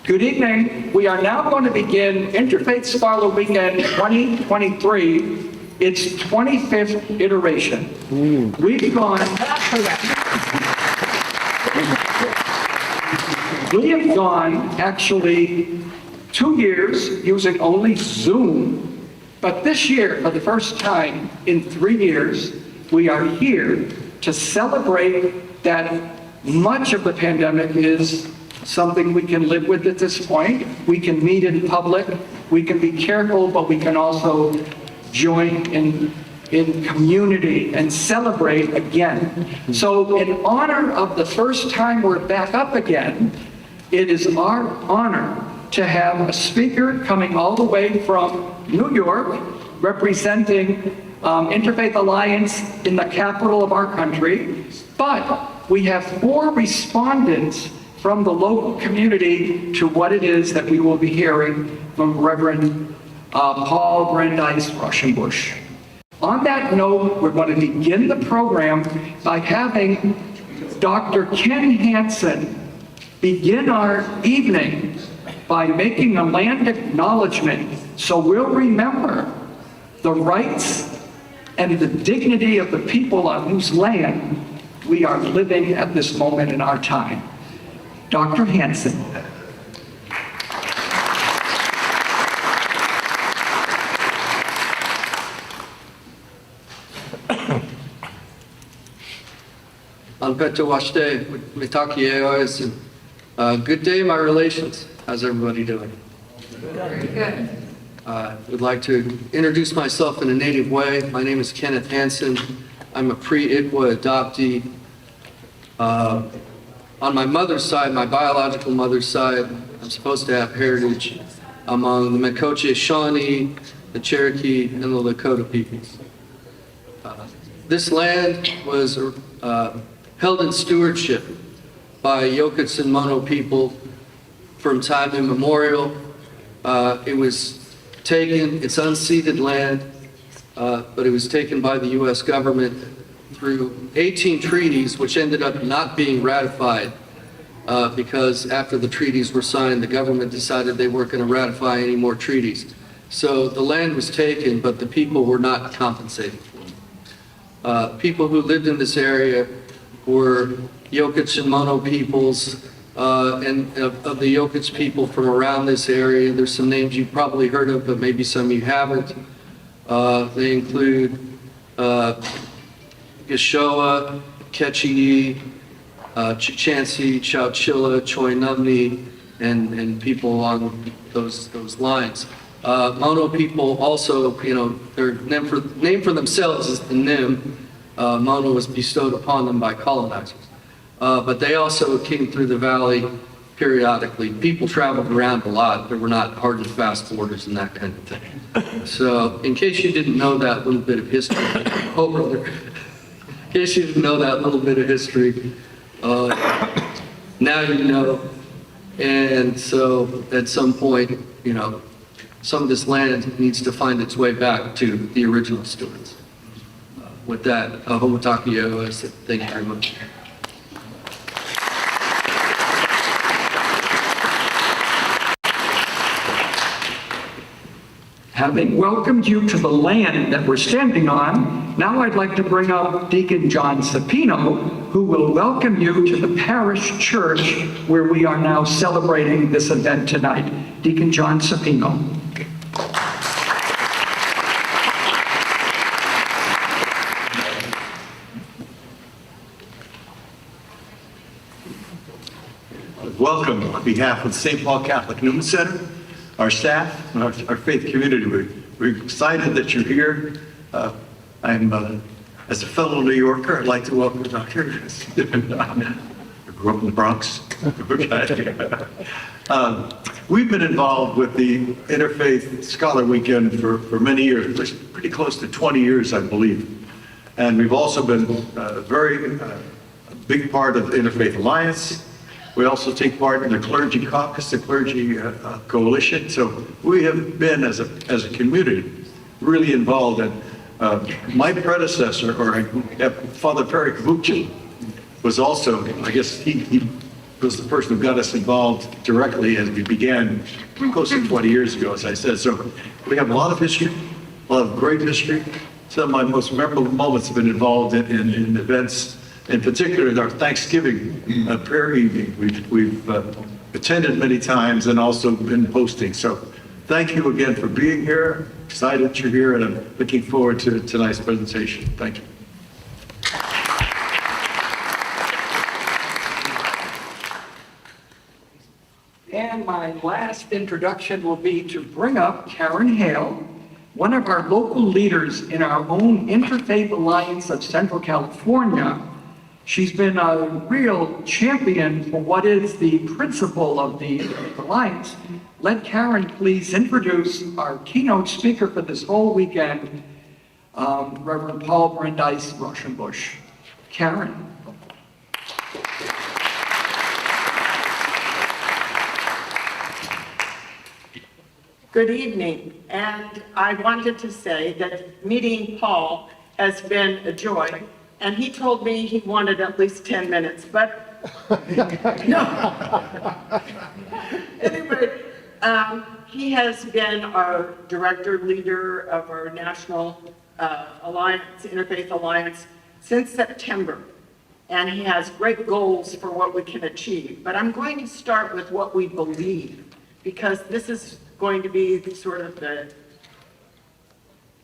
Good evening. We are now going to begin Interfaith Scholar Weekend 2023, its 25th iteration. We have gone actually 2 years using only Zoom, but this year, for the first time in 3 years, we are here to celebrate that much of the pandemic is something we can live with at this point. We can meet in public, we can be careful, but we can also join in community and celebrate again. So in honor of the first time we're back up again, it is our honor to have a speaker coming all the way from New York, representing Interfaith Alliance in the capital of our country. But we have 4 respondents from the local community to what it is that we will be hearing from Reverend Paul Brandeis Rauschenbusch. On that note, we're going to begin the program by having Dr. Ken Hansen begin our evening by making a land acknowledgement, so we'll remember the rights and the dignity of the people on whose land we are living at this moment in our time. Dr. Hansen. Good day, my relations. How's everybody doing? Very good. I would like to introduce myself in a native way. My name is Kenneth Hansen. I'm a pre-ICWA adoptee. On my mother's side, my biological mother's side, I'm supposed to have heritage among the Makoche Shawnee, the Cherokee, and the Lakota peoples. This land was held in stewardship by Yokich and Mono people from time immemorial. It was taken, it's unceded land, but it was taken by the U.S. government through 18 treaties, which ended up not being ratified because after the treaties were signed, the government decided they weren't going to ratify any more treaties. So the land was taken, but the people were not compensated for it. People who lived in this area were Yokich and Mono peoples, and of the Yokich people from around this area. There's some names you've probably heard of, but maybe some you haven't. They include Yeshoa, Ketchie, Chichansi, Chowchilla, Choinumni, and people along those lines. Mono people also, you know, their name for themselves is the Nim. Mono was bestowed upon them by colonizers. But they also came through the valley periodically. People traveled around a lot. There were not hard and fast borders and that kind of thing. So in case you didn't know that little bit of history, oh brother, in case you didn't know that little bit of history, now you know. And so at some point, you know, some of this land needs to find its way back to the original stewards. With that, Homotakio, I said thank you very much. Having welcomed you to the land that we're standing on, now I'd like to bring up Deacon John Sapino, who will welcome you to the parish church where we are now celebrating this event tonight. Deacon John Sapino. Welcome on behalf of the St. Paul Catholic Newman Center, our staff, and our faith community. We're excited that you're here. As a fellow New Yorker, I'd like to welcome Dr. I grew up in the Bronx. We've been involved with the Interfaith Scholar Weekend for many years, pretty close to 20 years, I believe. And we've also been a big part of the Interfaith Alliance. We also take part in the Clergy Caucus, the Clergy Coalition. So we have been, as a community, really involved. And my predecessor, or Father Perry Kabuchin, was also, I guess he was the person who got us involved directly as we began close to 20 years ago, as I said. So we have a lot of history, a lot of great history. Some of my most memorable moments have been involved in events, in particular in our Thanksgiving prayer evening. We've attended many times and also been hosting. So thank you again for being here. Excited that you're here, and I'm looking forward to tonight's presentation. Thank you. And my last introduction will be to bring up Karen Hale, one of our local leaders in our own Interfaith Alliance of Central California. She's been a real champion for what is the principle of the Interfaith Alliance. Let Karen please introduce our keynote speaker for this whole weekend, Reverend Paul Brandeis Rauschenbusch. Karen. Good evening, and I wanted to say that meeting Paul has been a joy, and he told me he wanted at least 10 minutes, but no. Anyway, he has been our director leader of our national alliance, Interfaith Alliance, since September, and he has great goals for what we can achieve. But I'm going to start with what we believe, because this is going to be sort of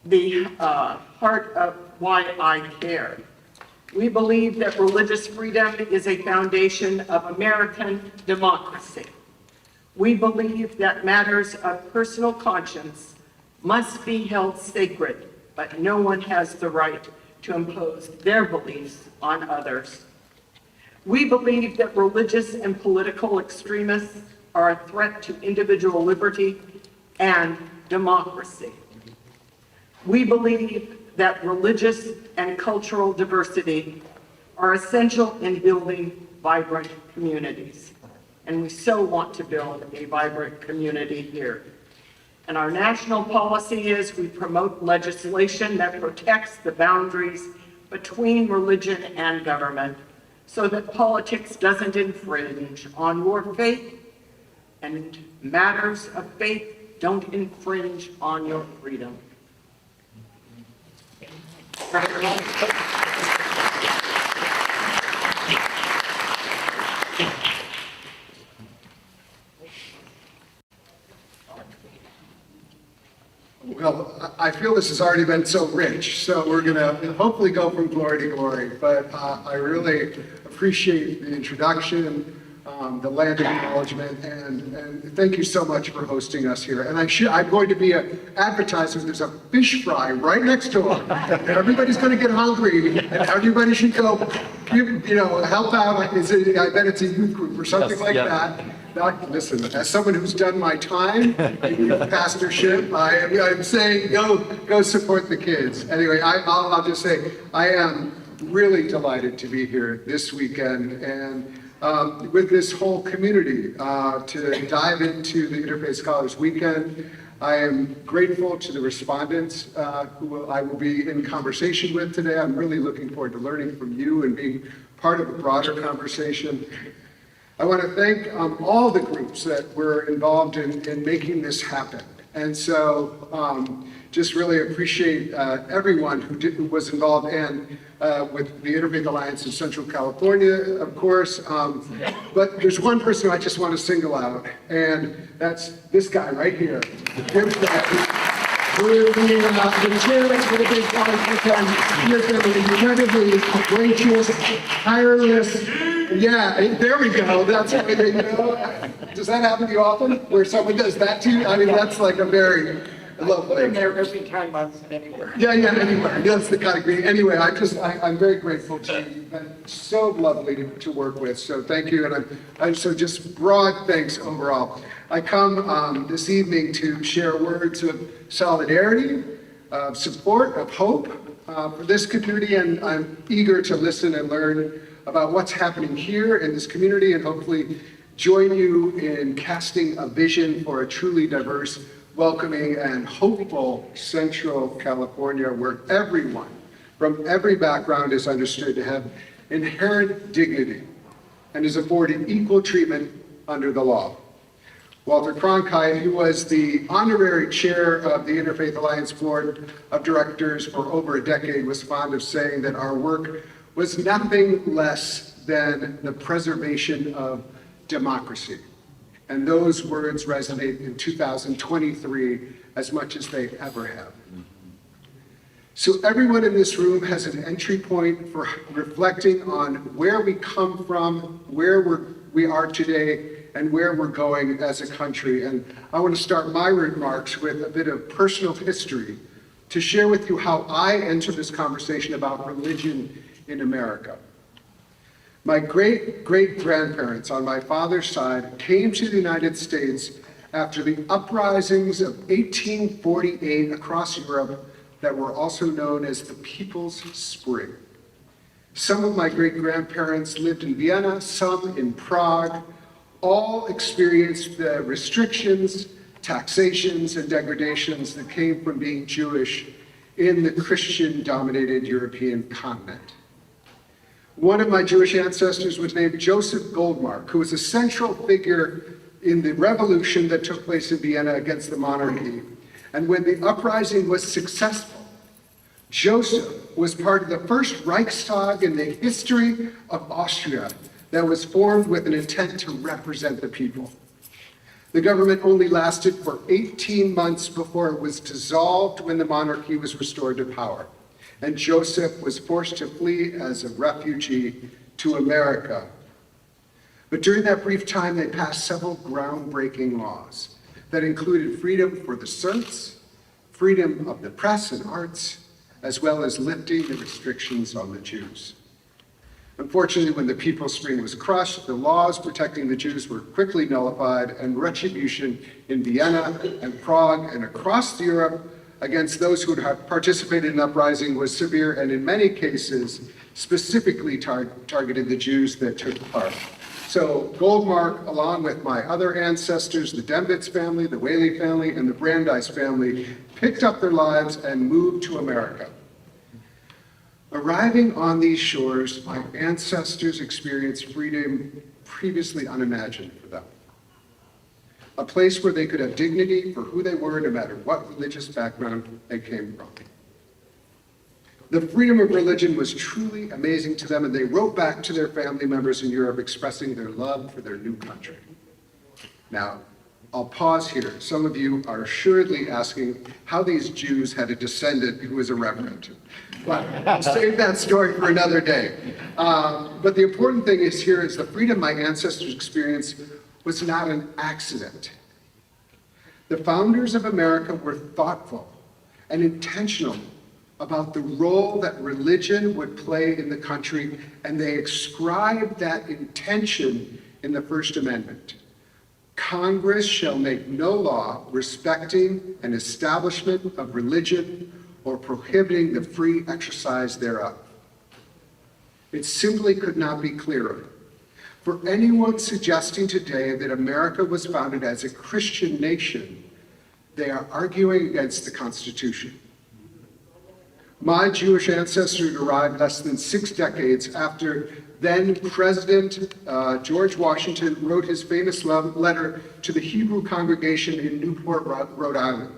the heart of why I care. We believe that religious freedom is a foundation of American democracy. We believe that matters of personal conscience must be held sacred, but no one has the right to impose their beliefs on others. We believe that religious and political extremists are a threat to individual liberty and democracy. We believe that religious and cultural diversity are essential in building vibrant communities. And we so want to build a vibrant community here. And our national policy is we promote legislation that protects the boundaries between religion and government so that politics doesn't infringe on your faith, and matters of faith don't infringe on your freedom. Well, I feel this has already been so rich, so we're going to hopefully go from glory to glory, but I really appreciate the introduction, the land acknowledgement, and thank you so much for hosting us here. And I'm going to be an advertiser. There's a fish fry right next to him, and everybody's going to get hungry, and everybody should go, help out. I bet it's a youth group or something like that. Listen, as someone who's done my time in pastorship, I'm saying go support the kids. Anyway, I'll just say I am really delighted to be here this weekend and with this whole community to dive into the Interfaith Scholars Weekend. I am grateful to the respondents who I will be in conversation with today. I'm really looking forward to learning from you and being part of a broader conversation. I want to thank all the groups that were involved in making this happen. And so just really appreciate everyone who was involved and with the Interfaith Alliance in Central California, of course. But there's one person I just want to single out, and that's this guy right here. Who is the chair for the Big College Weekend. He has been incredibly gracious, tireless. Yeah, there we go. That's the way does that happen to you often? Where someone does that to you? I mean, that's like a very lovely. I'm there every time I'm anywhere. Yeah, anywhere. That's the kind of greeting. Anyway, I'm very grateful to you. You've been so lovely to work with. So thank you. And I'm so just broad thanks overall. I come this evening to share words of solidarity, of support, of hope for this community. And I'm eager to listen and learn about what's happening here in this community and hopefully join you in casting a vision for a truly diverse, welcoming, and hopeful Central California where everyone from every background is understood to have inherent dignity and is afforded equal treatment under the law. Walter Cronkite, who was the honorary chair of the Interfaith Alliance Board of Directors for over a decade, was fond of saying that our work was nothing less than the preservation of democracy. And those words resonate in 2023 as much as they ever have. So everyone in this room has an entry point for reflecting on where we come from, where we are today, and where we're going as a country. And I want to start my remarks with a bit of personal history to share with you how I entered this conversation about religion in America. My great-great-grandparents on my father's side came to the United States after the uprisings of 1848 across Europe that were also known as the People's Spring. Some of my great-grandparents lived in Vienna, some in Prague. All experienced the restrictions, taxations, and degradations that came from being Jewish in the Christian-dominated European continent. One of my Jewish ancestors was named Joseph Goldmark, who was a central figure in the revolution that took place in Vienna against the monarchy. And when the uprising was successful, Joseph was part of the first Reichstag in the history of Austria that was formed with an intent to represent the people. The government only lasted for 18 months before it was dissolved when the monarchy was restored to power. And Joseph was forced to flee as a refugee to America. But during that brief time, they passed several groundbreaking laws that included freedom for the serfs, freedom of the press and arts, as well as lifting the restrictions on the Jews. Unfortunately, when the People's Spring was crushed, the laws protecting the Jews were quickly nullified, and retribution in Vienna and Prague and across Europe against those who had participated in the uprising was severe, and in many cases, specifically targeted the Jews that took part. So Goldmark, along with my other ancestors, the Dembitz family, the Whaley family, and the Brandeis family, picked up their lives and moved to America. Arriving on these shores, my ancestors experienced freedom previously unimagined for them. A place where they could have dignity for who they were, no matter what religious background they came from. The freedom of religion was truly amazing to them, and they wrote back to their family members in Europe expressing their love for their new country. Now, I'll pause here. Some of you are assuredly asking how these Jews had a descendant who was a reverend. But I'll save that story for another day. But the important thing is here is the freedom my ancestors experienced was not an accident. The founders of America were thoughtful and intentional about the role that religion would play in the country, and they ascribed that intention in the First Amendment. Congress shall make no law respecting an establishment of religion or prohibiting the free exercise thereof. It simply could not be clearer. For anyone suggesting today that America was founded as a Christian nation, they are arguing against the Constitution. My Jewish ancestors arrived less than 6 decades after then President George Washington wrote his famous letter to the Hebrew congregation in Newport, Rhode Island,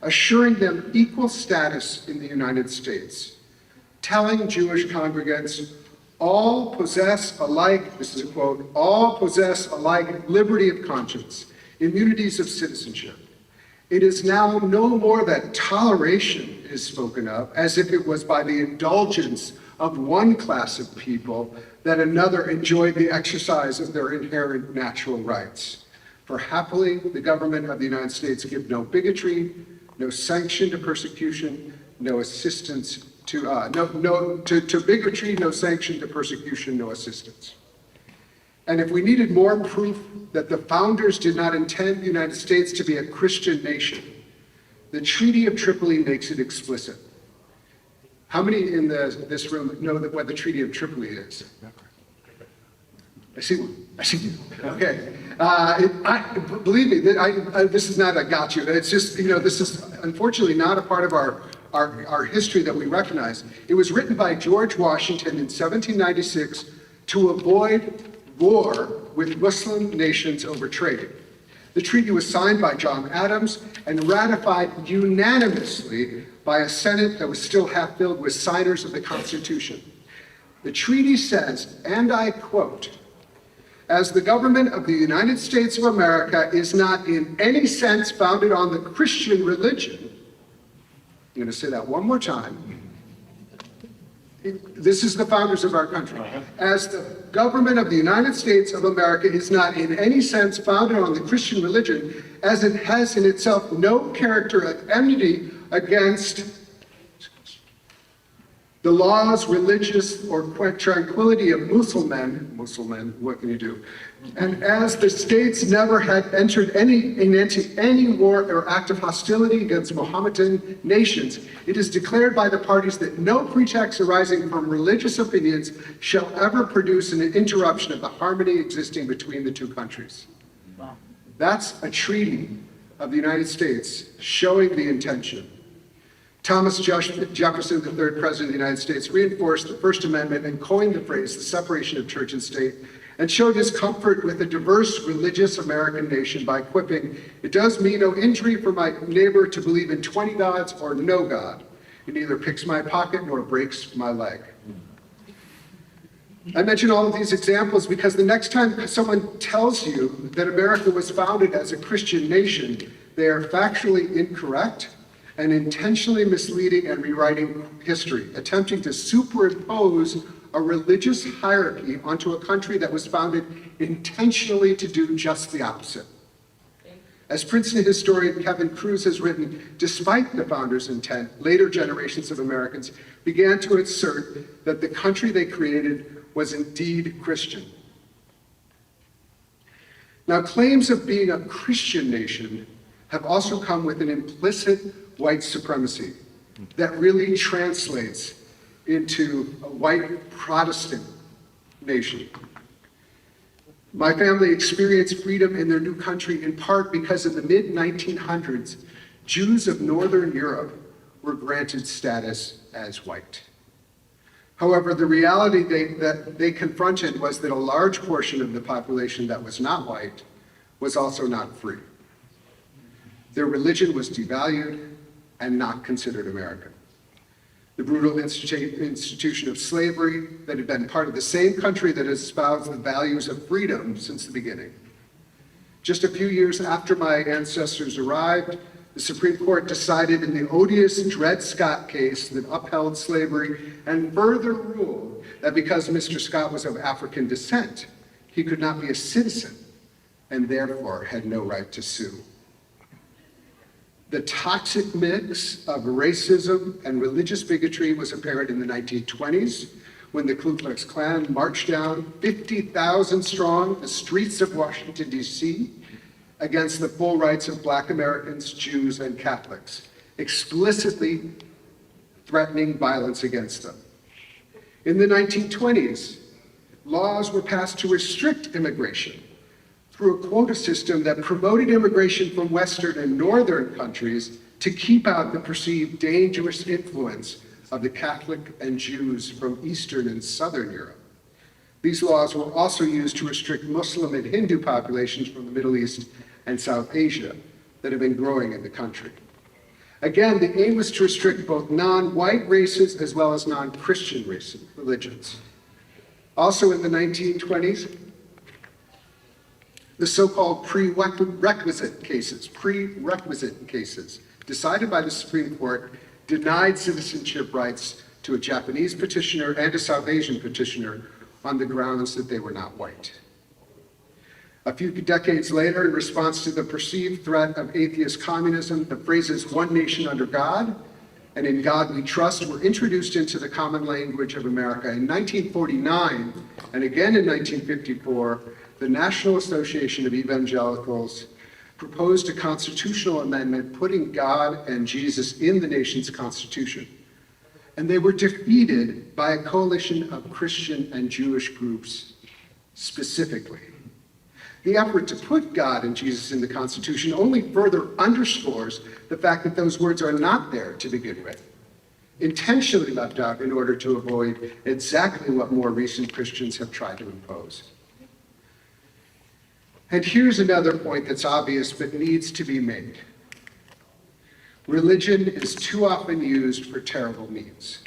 assuring them equal status in the United States, telling Jewish congregants, all possess alike, this is a quote, all possess alike liberty of conscience, immunities of citizenship. It is now no more that toleration is spoken of, as if it was by the indulgence of one class of people that another enjoyed the exercise of their inherent natural rights. For happily, the government of the United States give no bigotry, no sanction to persecution, no assistance to bigotry, no sanction to persecution, no assistance. And if we needed more proof that the founders did not intend the United States to be a Christian nation, the Treaty of Tripoli makes it explicit. How many in this room know what the Treaty of Tripoli is? I see one. Okay. Believe me, this is not a got you. It's just, this is unfortunately not a part of our history that we recognize. It was written by George Washington in 1796 to avoid war with Muslim nations over trade. The treaty was signed by John Adams and ratified unanimously by a Senate that was still half filled with signers of the Constitution. The treaty says, and I quote, "As the government of the United States of America is not in any sense founded on the Christian religion," I'm going to say that one more time. This is the founders of our country. "As the government of the United States of America is not in any sense founded on the Christian religion, as it has in itself no character of enmity against the laws, religious, or tranquility of Muslimen, what can you do? And as the states never had entered into any war or act of hostility against Mohammedan nations, it is declared by the parties that no pretext arising from religious opinions shall ever produce an interruption of the harmony existing between the two countries." That's a treaty of the United States showing the intention. Thomas Jefferson, the third president of the United States, reinforced the First Amendment and coined the phrase, the separation of church and state, and showed his comfort with a diverse religious American nation by quipping, "It does me no injury for my neighbor to believe in 20 gods or no God. It neither picks my pocket nor breaks my leg." I mention all of these examples because the next time someone tells you that America was founded as a Christian nation, they are factually incorrect and intentionally misleading and rewriting history, attempting to superimpose a religious hierarchy onto a country that was founded intentionally to do just the opposite. As Princeton historian Kevin Cruz has written, despite the founders' intent, later generations of Americans began to assert that the country they created was indeed Christian. Now, claims of being a Christian nation have also come with an implicit white supremacy that really translates into a white Protestant nation. My family experienced freedom in their new country in part because in the mid-1900s, Jews of Northern Europe were granted status as white. However, the reality that they confronted was that a large portion of the population that was not white was also not free. Their religion was devalued and not considered American. The brutal institution of slavery that had been part of the same country that has espoused the values of freedom since the beginning. Just a few years after my ancestors arrived, the Supreme Court decided in the odious Dred Scott case that upheld slavery and further ruled that because Mr. Scott was of African descent, he could not be a citizen and therefore had no right to sue. The toxic mix of racism and religious bigotry was apparent in the 1920s when the Ku Klux Klan marched down 50,000 strong the streets of Washington, D.C. against the full rights of Black Americans, Jews, and Catholics, explicitly threatening violence against them. In the 1920s, laws were passed to restrict immigration through a quota system that promoted immigration from Western and Northern countries to keep out the perceived dangerous influence of the Catholic and Jews from Eastern and Southern Europe. These laws were also used to restrict Muslim and Hindu populations from the Middle East and South Asia that have been growing in the country. Again, the aim was to restrict both non-white races as well as non-Christian religions. Also in the 1920s, the so-called prerequisite cases decided by the Supreme Court denied citizenship rights to a Japanese petitioner and a South Asian petitioner on the grounds that they were not white. A few decades later, in response to the perceived threat of atheist communism, the phrases "one nation under God" and "in God we trust" were introduced into the common language of America. In 1949, and again in 1954, the National Association of Evangelicals proposed a constitutional amendment putting God and Jesus in the nation's constitution. And they were defeated by a coalition of Christian and Jewish groups specifically. The effort to put God and Jesus in the Constitution only further underscores the fact that those words are not there to begin with, intentionally left out in order to avoid exactly what more recent Christians have tried to impose. And here's another point that's obvious but needs to be made. Religion is too often used for terrible means.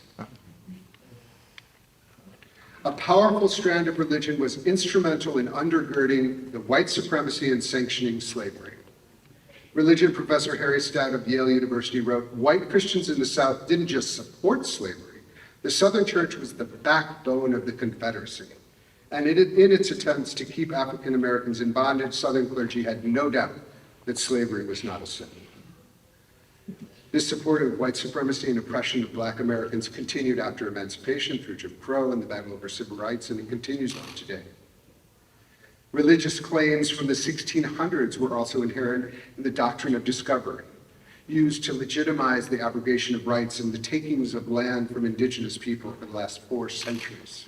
A powerful strand of religion was instrumental in undergirding the white supremacy and sanctioning slavery. Religion professor Harry Stout of Yale University wrote, "White Christians in the South didn't just support slavery. The Southern Church was the backbone of the Confederacy. And in its attempts to keep African Americans in bondage, Southern clergy had no doubt that slavery was not a sin." This support of white supremacy and oppression of Black Americans continued after emancipation through Jim Crow and the battle over civil rights, and it continues on today. Religious claims from the 1600s were also inherent in the doctrine of discovery, used to legitimize the abrogation of rights and the takings of land from indigenous people for the last 4 centuries.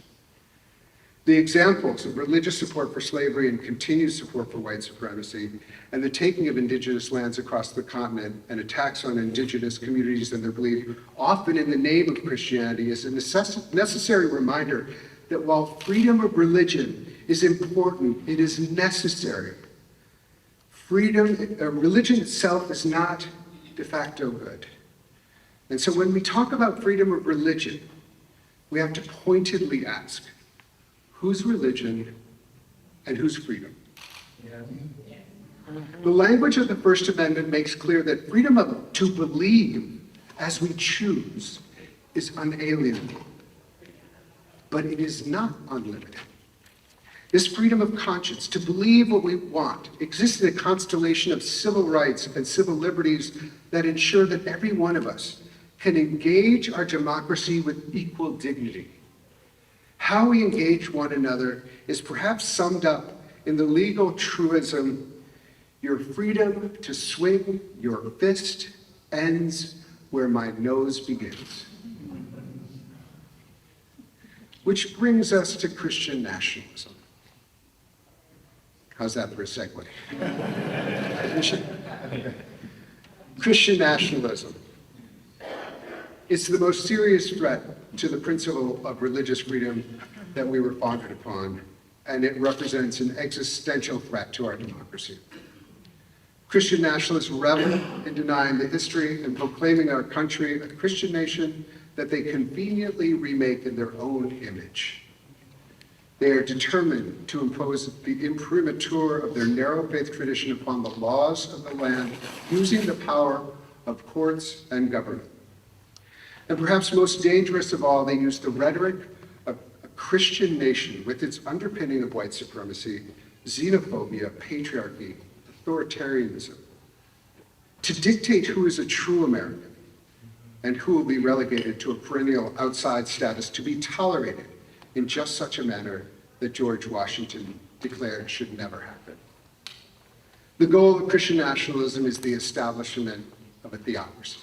The examples of religious support for slavery and continued support for white supremacy and the taking of indigenous lands across the continent and attacks on indigenous communities and their belief, often in the name of Christianity, is a necessary reminder that while freedom of religion is important, it is necessary. Religion itself is not de facto good. And so when we talk about freedom of religion, we have to pointedly ask, whose religion and whose freedom? The language of the First Amendment makes clear that freedom to believe as we choose is unalienable, but it is not unlimited. This freedom of conscience to believe what we want exists in a constellation of civil rights and civil liberties that ensure that every one of us can engage our democracy with equal dignity. How we engage one another is perhaps summed up in the legal truism, "Your freedom to swing your fist ends where my nose begins." Which brings us to Christian nationalism. How's that for a segue? Christian nationalism. It's the most serious threat to the principle of religious freedom that we were founded upon, and it represents an existential threat to our democracy. Christian nationalists revel in denying the history and proclaiming our country a Christian nation that they conveniently remake in their own image. They are determined to impose the imprimatur of their narrow faith tradition upon the laws of the land, using the power of courts and government. And perhaps most dangerous of all, they use the rhetoric of a Christian nation with its underpinning of white supremacy, xenophobia, patriarchy, authoritarianism, to dictate who is a true American and who will be relegated to a perennial outside status to be tolerated in just such a manner that George Washington declared should never happen. The goal of Christian nationalism is the establishment of a theocracy.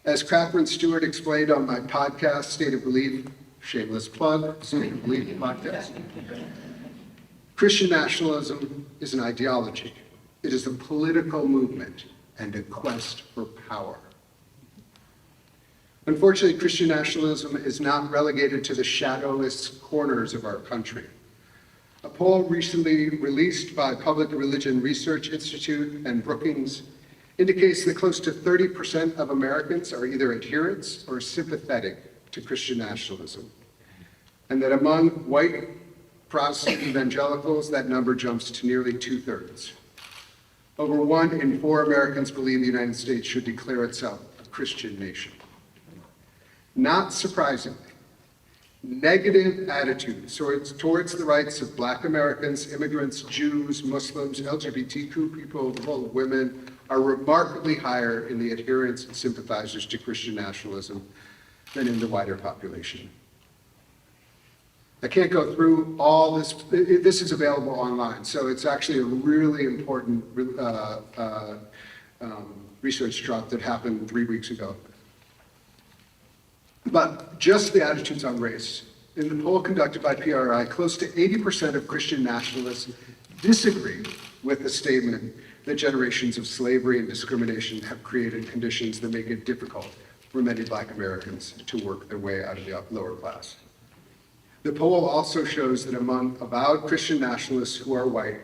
As Catherine Stewart explained on my podcast, State of Belief, shameless plug, State of Belief podcast, Christian nationalism is an ideology. It is a political movement and a quest for power. Unfortunately, Christian nationalism is not relegated to the shadowless corners of our country. A poll recently released by Public Religion Research Institute and Brookings indicates that close to 30% of Americans are either adherents or sympathetic to Christian nationalism, and that among white Protestant evangelicals, that number jumps to nearly 2/3. Over 1 in 4 Americans believe the United States should declare itself a Christian nation. Not surprisingly, negative attitudes towards the rights of Black Americans, immigrants, Jews, Muslims, LGBTQ people, the role of women, are remarkably higher in the adherents and sympathizers to Christian nationalism than in the wider population. I can't go through all this. This is available online, so it's actually a really important research drop that happened 3 weeks ago. But just the attitudes on race. In the poll conducted by PRI, close to 80% of Christian nationalists disagree with the statement that generations of slavery and discrimination have created conditions that make it difficult for many Black Americans to work their way out of the lower class. The poll also shows that among avowed Christian nationalists who are white,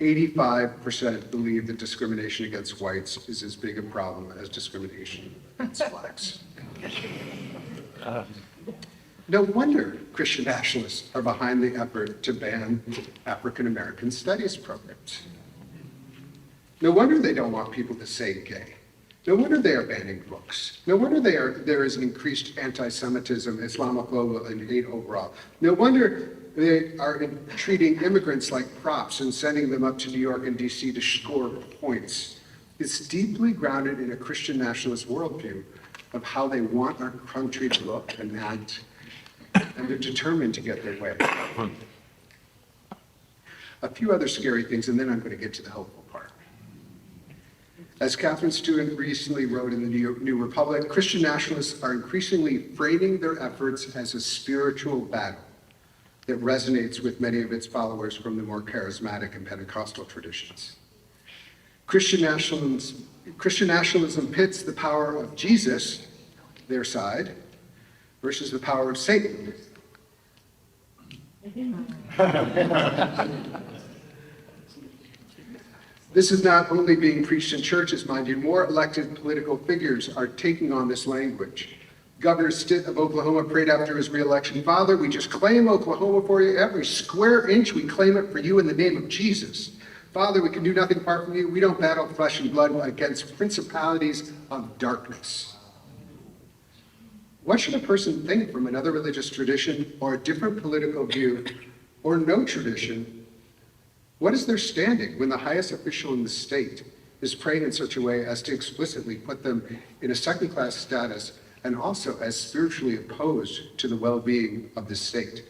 85% believe that discrimination against whites is as big a problem as discrimination against blacks. No wonder Christian nationalists are behind the effort to ban African American studies programs. No wonder they don't want people to say gay. No wonder they are banning books. No wonder there is an increased anti-Semitism, Islamophobia, and hate overall. No wonder they are treating immigrants like props and sending them up to New York and DC to score points. It's deeply grounded in a Christian nationalist worldview of how they want our country to look and act, and they're determined to get their way. A few other scary things, and then I'm going to get to the helpful part. As Catherine Stewart recently wrote in the New Republic, Christian nationalists are increasingly framing their efforts as a spiritual battle that resonates with many of its followers from the more charismatic and Pentecostal traditions. Christian nationalism pits the power of Jesus, their side, versus the power of Satan. This is not only being preached in churches, mind you, more elected political figures are taking on this language. Governor Stitt of Oklahoma prayed after his re-election, "Father, we just claim Oklahoma for you. Every square inch, we claim it for you in the name of Jesus. Father, we can do nothing apart from you. We don't battle flesh and blood against principalities of darkness." What should a person think from another religious tradition or a different political view or no tradition? What is their standing when the highest official in the state is praying in such a way as to explicitly put them in a second-class status and also as spiritually opposed to the well-being of the state?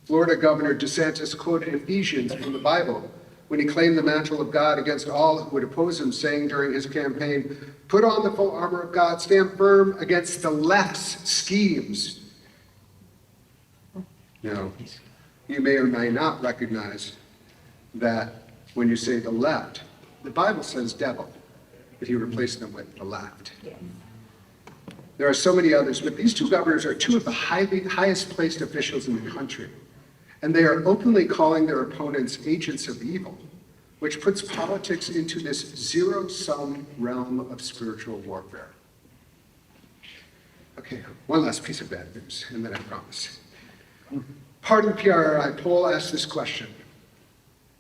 Florida Governor DeSantis quoted Ephesians from the Bible when he claimed the mantle of God against all who would oppose him, saying during his campaign, "Put on the full armor of God, stand firm against the left's schemes." Now, you may or may not recognize that when you say the left, the Bible says devil, but you replace them with the left. There are so many others, but these two governors are two of the highest placed officials in the country, and they are openly calling their opponents agents of evil, which puts politics into this zero-sum realm of spiritual warfare. Okay, one last piece of bad news, and then I promise. Part of the PRI poll asked this question: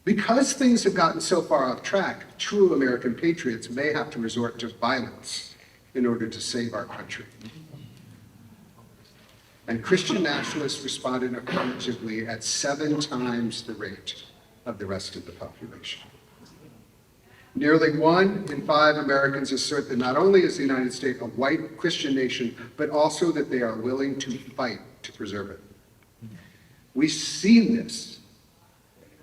because things have gotten so far off track, true American patriots may have to resort to violence in order to save our country. And Christian nationalists responded affirmatively at 7 times the rate of the rest of the population. Nearly 1 in 5 Americans assert that not only is the United States a white Christian nation, but also that they are willing to fight to preserve it. We've seen this.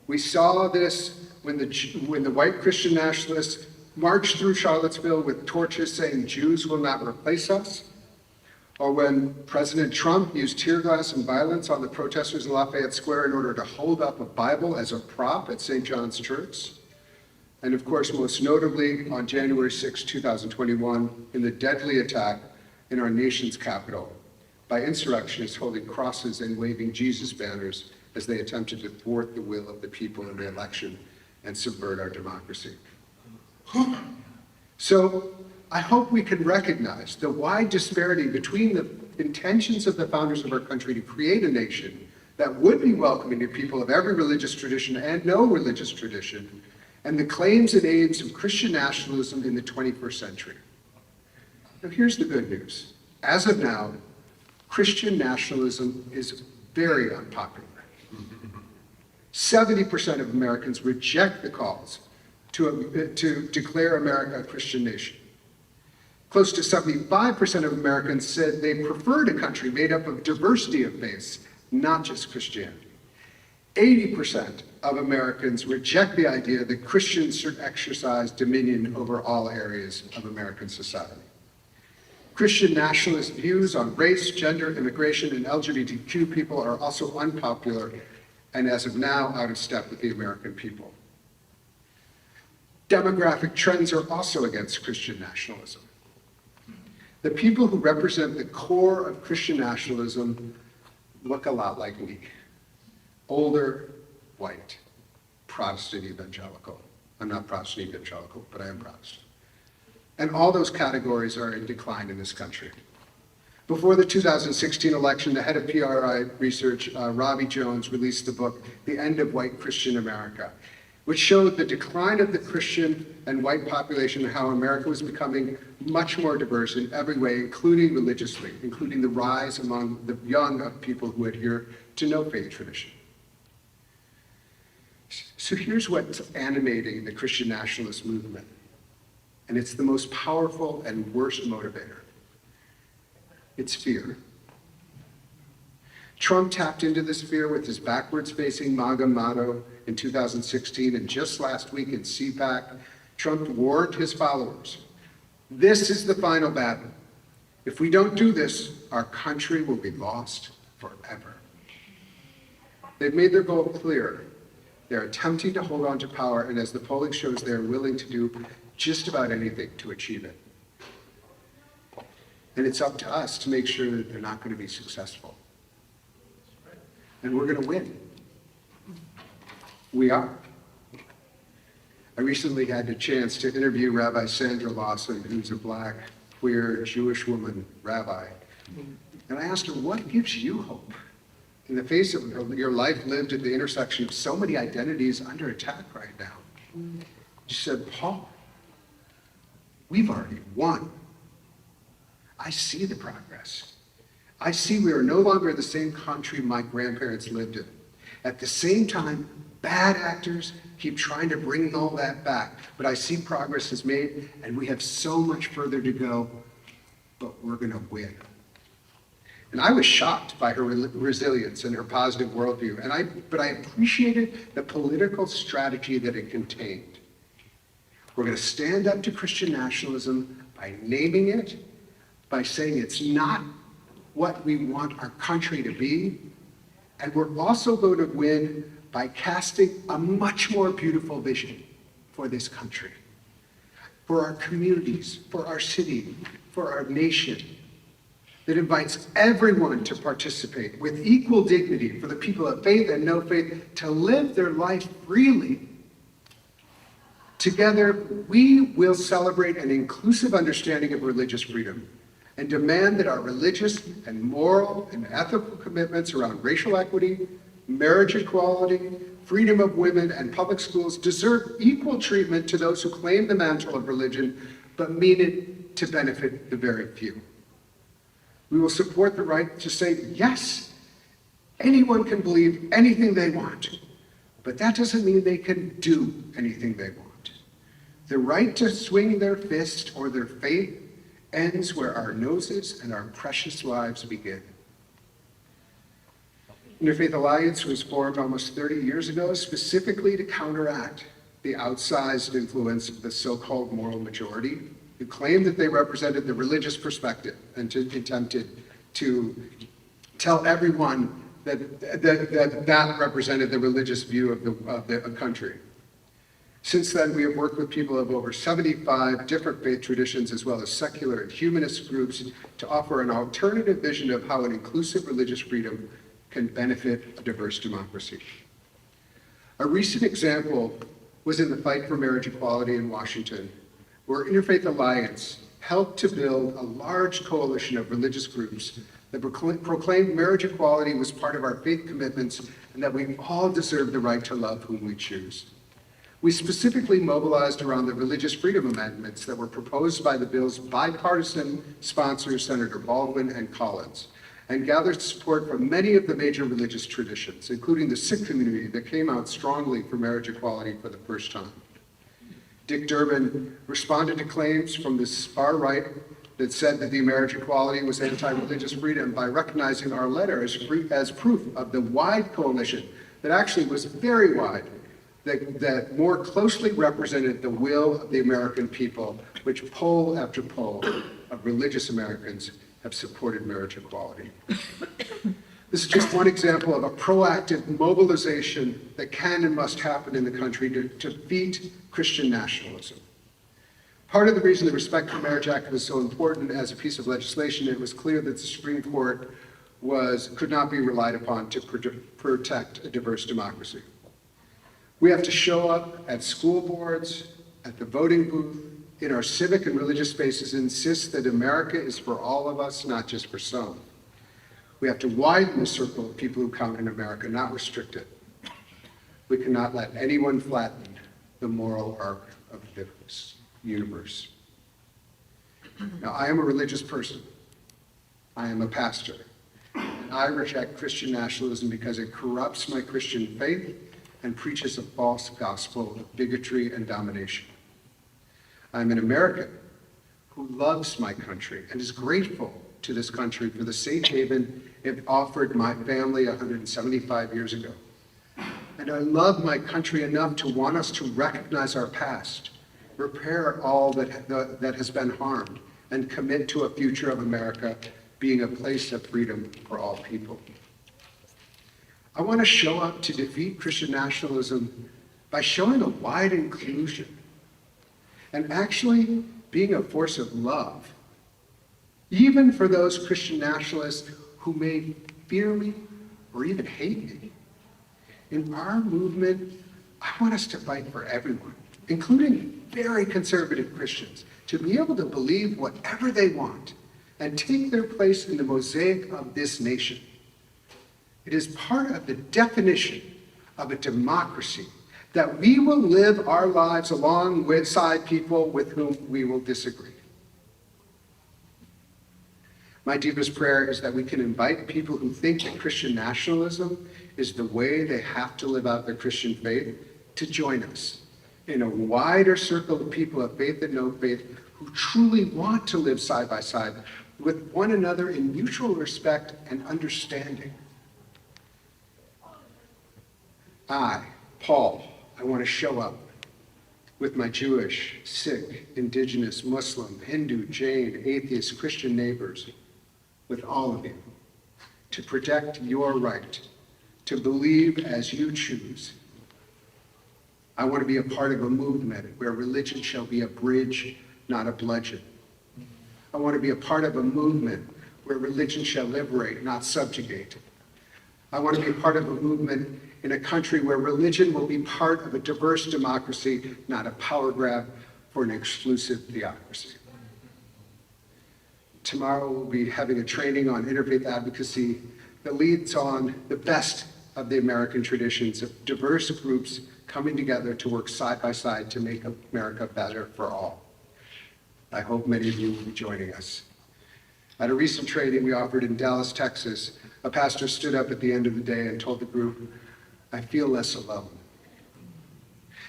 We saw this when the white Christian nationalists marched through Charlottesville with torches saying Jews will not replace us, or when President Trump used tear gas and violence on the protesters in Lafayette Square in order to hold up a Bible as a prop at St. John's Church, and of course, most notably on January 6, 2021, in the deadly attack in our nation's capital by insurrectionists holding crosses and waving Jesus banners as they attempted to thwart the will of the people in the election and subvert our democracy. So I hope we can recognize the wide disparity between the intentions of the founders of our country to create a nation that would be welcoming to people of every religious tradition and no religious tradition, and the claims and aims of Christian nationalism in the 21st century. Now here's the good news. As of now, Christian nationalism is very unpopular. 70% of Americans reject the calls to declare America a Christian nation. Close to 75% of Americans said they preferred a country made up of diversity of faiths, not just Christianity. 80% of Americans reject the idea that Christians should exercise dominion over all areas of American society. Christian nationalist views on race, gender, immigration, and LGBTQ people are also unpopular and as of now out of step with the American people. Demographic trends are also against Christian nationalism. The people who represent the core of Christian nationalism look a lot like me. Older, white, Protestant evangelical. I'm not Protestant evangelical, but I am Protestant. And all those categories are in decline in this country. Before the 2016 election, the head of PRI research, Robbie Jones, released the book, The End of White Christian America, which showed the decline of the Christian and white population and how America was becoming much more diverse in every way, including religiously, including the rise among the young of people who adhere to no faith tradition. So here's what's animating the Christian nationalist movement, and it's the most powerful and worst motivator. It's fear. Trump tapped into this fear with his backwards-facing MAGA motto in 2016, and just last week in CPAC, Trump warned his followers, "This is the final battle. If we don't do this, our country will be lost forever." They've made their goal clear. They're attempting to hold on to power, and as the polling shows, they're willing to do just about anything to achieve it. And it's up to us to make sure that they're not going to be successful. And we're going to win. We are. I recently had the chance to interview Rabbi Sandra Lawson, who's a Black, queer, Jewish woman rabbi. And I asked her, what gives you hope in the face of your life lived at the intersection of so many identities under attack right now? She said, Paul, we've already won. I see the progress. I see we are no longer the same country my grandparents lived in. At the same time, bad actors keep trying to bring all that back. But I see progress is made, and we have so much further to go, but we're going to win. And I was shocked by her resilience and her positive worldview, but I appreciated the political strategy that it contained. We're going to stand up to Christian nationalism by naming it, by saying it's not what we want our country to be, and we're also going to win by casting a much more beautiful vision for this country, for our communities, for our city, for our nation, that invites everyone to participate with equal dignity for the people of faith and no faith to live their life freely. Together, we will celebrate an inclusive understanding of religious freedom and demand that our religious and moral and ethical commitments around racial equity, marriage equality, freedom of women, and public schools deserve equal treatment to those who claim the mantle of religion, but mean it to benefit the very few. We will support the right to say, yes, anyone can believe anything they want, but that doesn't mean they can do anything they want. The right to swing their fist or their faith ends where our noses and our precious lives begin. InterFaith Alliance was formed almost 30 years ago specifically to counteract the outsized influence of the so-called moral majority who claimed that they represented the religious perspective and attempted to tell everyone that represented the religious view of the country. Since then, we have worked with people of over 75 different faith traditions, as well as secular and humanist groups, to offer an alternative vision of how an inclusive religious freedom can benefit a diverse democracy. A recent example was in the fight for marriage equality in Washington, where InterFaith Alliance helped to build a large coalition of religious groups that proclaimed marriage equality was part of our faith commitments and that we all deserve the right to love whom we choose. We specifically mobilized around the religious freedom amendments that were proposed by the bill's bipartisan sponsors, Senator Baldwin and Collins, and gathered support from many of the major religious traditions, including the Sikh community that came out strongly for marriage equality for the first time. Dick Durbin responded to claims from the far right that said that the marriage equality was anti-religious freedom by recognizing our letter as proof of the wide coalition that actually was very wide, that more closely represented the will of the American people, which poll after poll of religious Americans have supported marriage equality. This is just one example of a proactive mobilization that can and must happen in the country to defeat Christian nationalism. Part of the reason the Respect for Marriage Act was so important as a piece of legislation, it was clear that the Supreme Court could not be relied upon to protect a diverse democracy. We have to show up at school boards, at the voting booth, in our civic and religious spaces, and insist that America is for all of us, not just for some. We have to widen the circle of people who count in America, not restrict it. We cannot let anyone flatten the moral arc of this universe. Now, I am a religious person. I am a pastor. And I reject Christian nationalism because it corrupts my Christian faith and preaches a false gospel of bigotry and domination. I'm an American who loves my country and is grateful to this country for the safe haven it offered my family 175 years ago. And I love my country enough to want us to recognize our past, repair all that has been harmed, and commit to a future of America being a place of freedom for all people. I want to show up to defeat Christian nationalism by showing a wide inclusion and actually being a force of love, even for those Christian nationalists who may fear me or even hate me. In our movement, I want us to fight for everyone, including very conservative Christians, to be able to believe whatever they want and take their place in the mosaic of this nation. It is part of the definition of a democracy that we will live our lives alongside people with whom we will disagree. My deepest prayer is that we can invite people who think that Christian nationalism is the way they have to live out their Christian faith to join us in a wider circle of people of faith and no faith who truly want to live side by side with one another in mutual respect and understanding. Paul, I want to show up with my Jewish, Sikh, Indigenous, Muslim, Hindu, Jain, atheist, Christian neighbors, with all of you, to protect your right to believe as you choose. I want to be a part of a movement where religion shall be a bridge, not a bludgeon. I want to be a part of a movement where religion shall liberate, not subjugate. I want to be a part of a movement in a country where religion will be part of a diverse democracy, not a power grab for an exclusive theocracy. Tomorrow we'll be having a training on interfaith advocacy that leads on the best of the American traditions of diverse groups coming together to work side by side to make America better for all. I hope many of you will be joining us. At a recent training we offered in Dallas, Texas, a pastor stood up at the end of the day and told the group, "I feel less alone."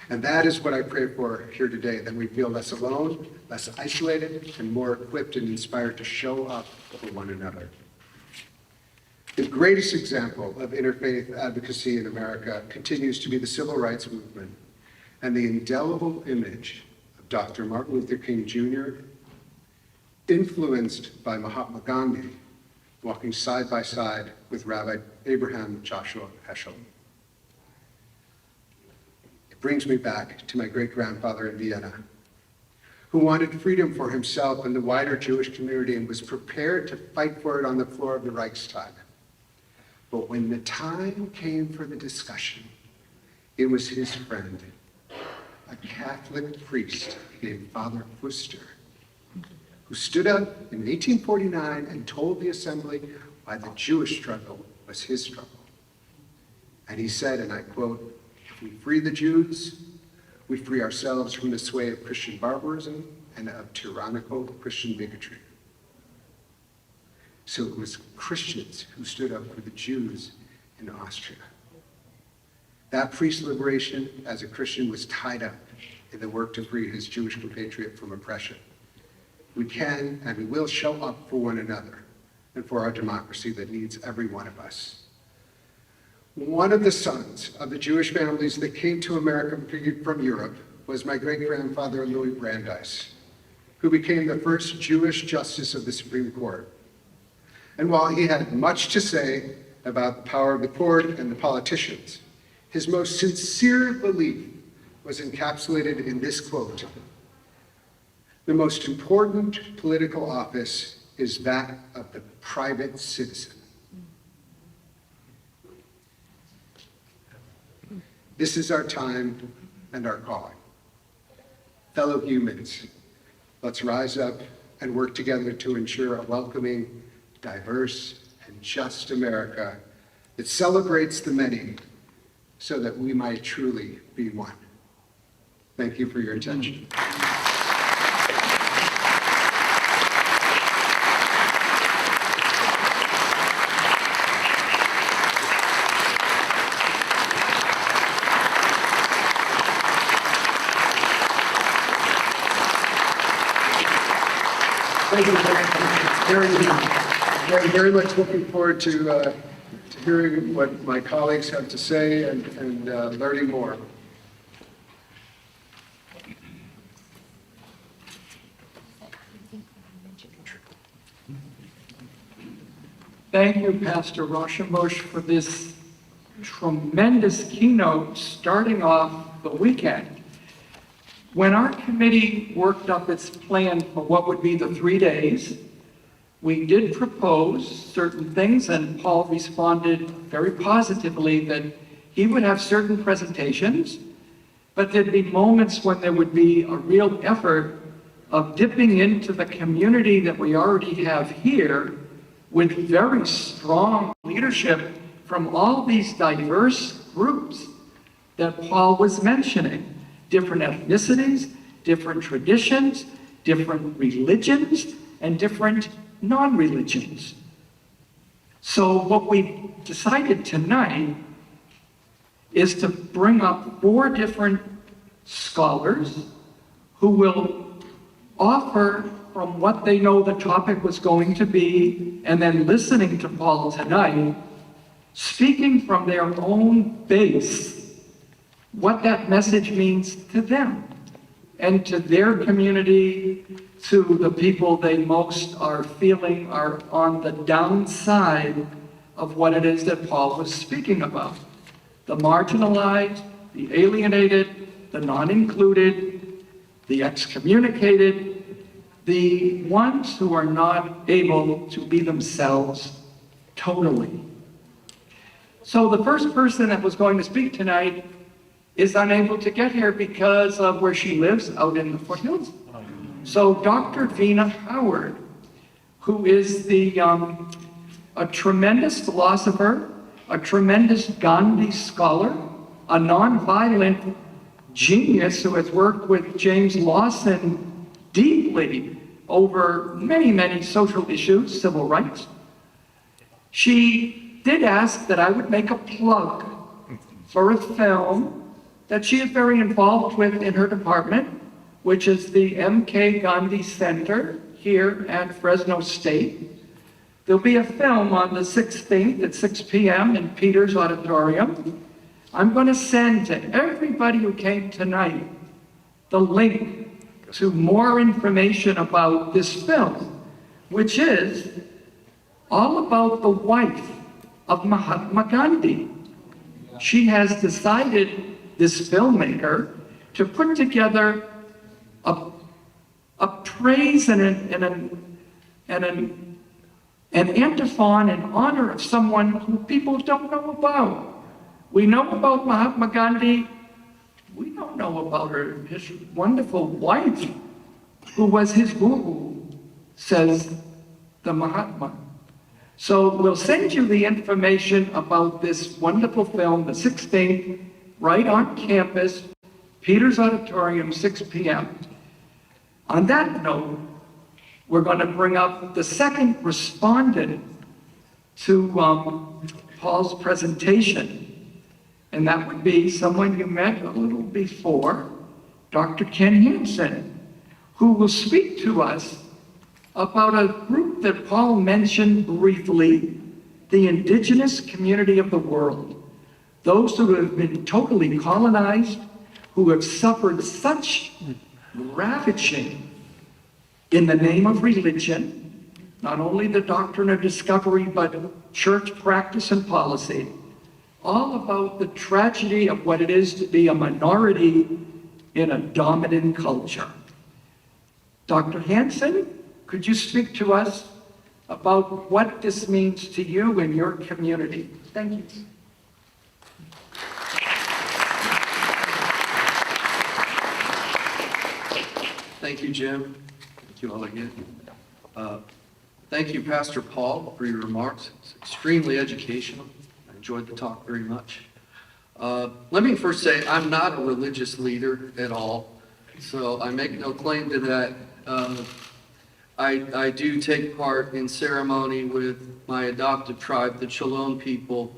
And that is what I pray for here today, that we feel less alone, less isolated, and more equipped and inspired to show up for one another. The greatest example of interfaith advocacy in America continues to be the civil rights movement and the indelible image of Dr. Martin Luther King Jr., influenced by Mahatma Gandhi, walking side by side with Rabbi Abraham Joshua Heschel. It brings me back to my great-grandfather in Vienna, who wanted freedom for himself and the wider Jewish community and was prepared to fight for it on the floor of the Reichstag. But when the time came for the discussion, it was his friend, a Catholic priest named Father Fuster, who stood up in 1849 and told the assembly why the Jewish struggle was his struggle. And he said, and I quote, "If we free the Jews, we free ourselves from the sway of Christian barbarism and of tyrannical Christian bigotry." So it was Christians who stood up for the Jews in Austria. That priest's liberation as a Christian was tied up in the work to free his Jewish compatriot from oppression. We can and we will show up for one another and for our democracy that needs every one of us. One of the sons of the Jewish families that came to America from Europe was my great-grandfather Louis Brandeis, who became the first Jewish justice of the Supreme Court. And while he had much to say about the power of the court and the politicians, his most sincere belief was encapsulated in this quote: "The most important political office is that of the private citizen." This is our time and our calling. Fellow humans, let's rise up and work together to ensure a welcoming, diverse, and just America that celebrates the many so that we might truly be one. Thank you for your attention. Thank you Very much looking forward to hearing what my colleagues have to say and learning more. Thank you, Pastor Rauschenbusch, for this tremendous keynote starting off the weekend. When our committee worked up its plan for what would be the 3 days, we did propose certain things, and Paul responded very positively that he would have certain presentations, but there'd be moments when there would be a real effort of dipping into the community that we already have here with very strong leadership from all these diverse groups that Paul was mentioning. Different ethnicities, different traditions, different religions, and different non-religions. So what we decided tonight is to bring up 4 different scholars who will offer from what they know the topic was going to be, and then listening to Paul tonight, speaking from their own base, what that message means to them and to their community, to the people they most are feeling are on the downside of what it is that Paul was speaking about. The marginalized, the alienated, the non-included, the excommunicated, the ones who are not able to be themselves totally. So the first person that was going to speak tonight is unable to get here because of where she lives out in the foothills. So Dr. Vina Howard, who is a tremendous philosopher, a tremendous Gandhi scholar, a nonviolent genius who has worked with James Lawson deeply over many, many social issues, civil rights. She did ask that I would make a plug for a film that she is very involved with in her department, which is the M.K. Gandhi Center here at Fresno State. There'll be a film on the 16th at 6 p.m. in Peters Auditorium. I'm going to send to everybody who came tonight the link to more information about this film, which is all about the wife of Mahatma Gandhi. She has decided, this filmmaker, to put together a praise and an antiphon in honor of someone who people don't know about. We know about Mahatma Gandhi. We don't know about his wonderful wife, who was his guru, says the Mahatma. So we'll send you the information about this wonderful film, the 16th, right on campus, Peters Auditorium, 6 p.m. On that note, we're going to bring up the second respondent to Paul's presentation, and that would be someone you met a little before, Dr. Ken Hansen, who will speak to us about a group that Paul mentioned briefly, the indigenous community of the world. Those who have been totally colonized, who have suffered such ravaging in the name of religion, not only the doctrine of discovery, but church practice and policy, all about the tragedy of what it is to be a minority in a dominant culture. Dr. Hansen, could you speak to us about what this means to you and your community? Thank you. Thank you, Jim. Thank you all again. Thank you, Pastor Paul, for your remarks. It's extremely educational. I enjoyed the talk very much. Let me first say, I'm not a religious leader at all, so I make no claim to that. I do take part in ceremony with my adopted tribe, the Cholone people,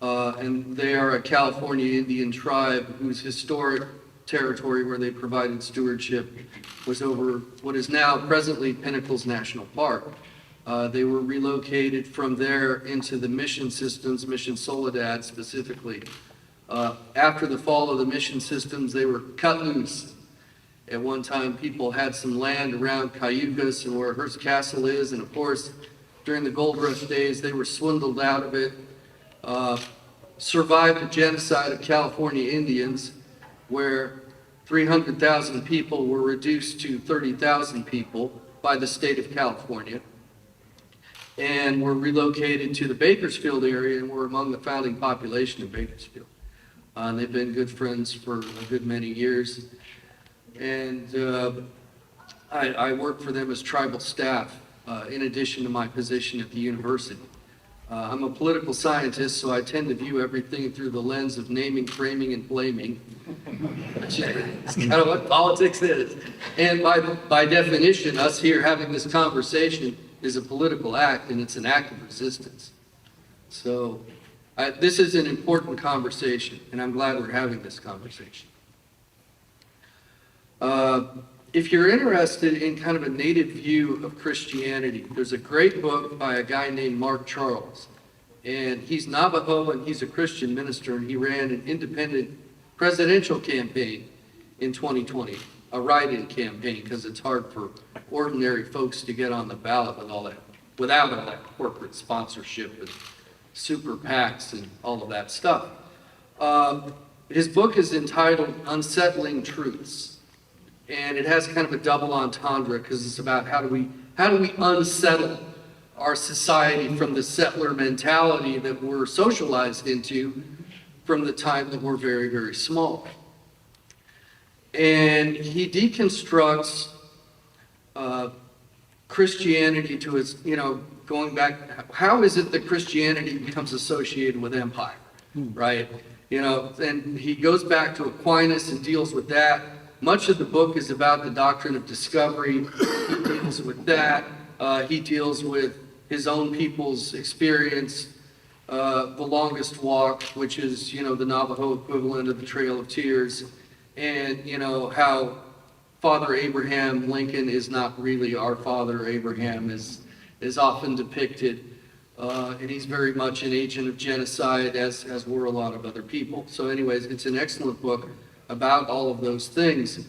and they are a California Indian tribe whose historic territory where they provided stewardship was over what is now presently Pinnacles National Park. They were relocated from there into the mission systems, Mission Soledad specifically. After the fall of the mission systems, they were cut loose. At one time, people had some land around Cayucas and where Hearst Castle is, and of course, during the gold rush days, they were swindled out of it. Survived the genocide of California Indians, where 300,000 people were reduced to 30,000 people by the state of California, and were relocated to the Bakersfield area and were among the founding population of Bakersfield. And they've been good friends for a good many years. And I work for them as tribal staff in addition to my position at the university. I'm a political scientist, so I tend to view everything through the lens of naming, framing, and blaming. It's kind of what politics is. And by definition, us here having this conversation is a political act, and it's an act of resistance. So this is an important conversation, and I'm glad we're having this conversation. If you're interested in kind of a native view of Christianity, there's a great book by a guy named Mark Charles. And he's Navajo and he's a Christian minister, and he ran an independent presidential campaign in 2020, a write-in campaign, because it's hard for ordinary folks to get on the ballot with all that, without all that corporate sponsorship and super PACs and all of that stuff. His book is entitled Unsettling Truths. And it has kind of a double entendre because it's about how do we unsettle our society from the settler mentality that we're socialized into from the time that we're very, very small. And he deconstructs Christianity to its, going back, how is it that Christianity becomes associated with empire, right? And he goes back to Aquinas and deals with that. Much of the book is about the doctrine of discovery. He deals with that. He deals with his own people's experience, the longest walk, which is, the Navajo equivalent of the Trail of Tears, and, how Father Abraham Lincoln is not really our Father Abraham, is often depicted, and he's very much an agent of genocide, as were a lot of other people. So anyways, it's an excellent book about all of those things.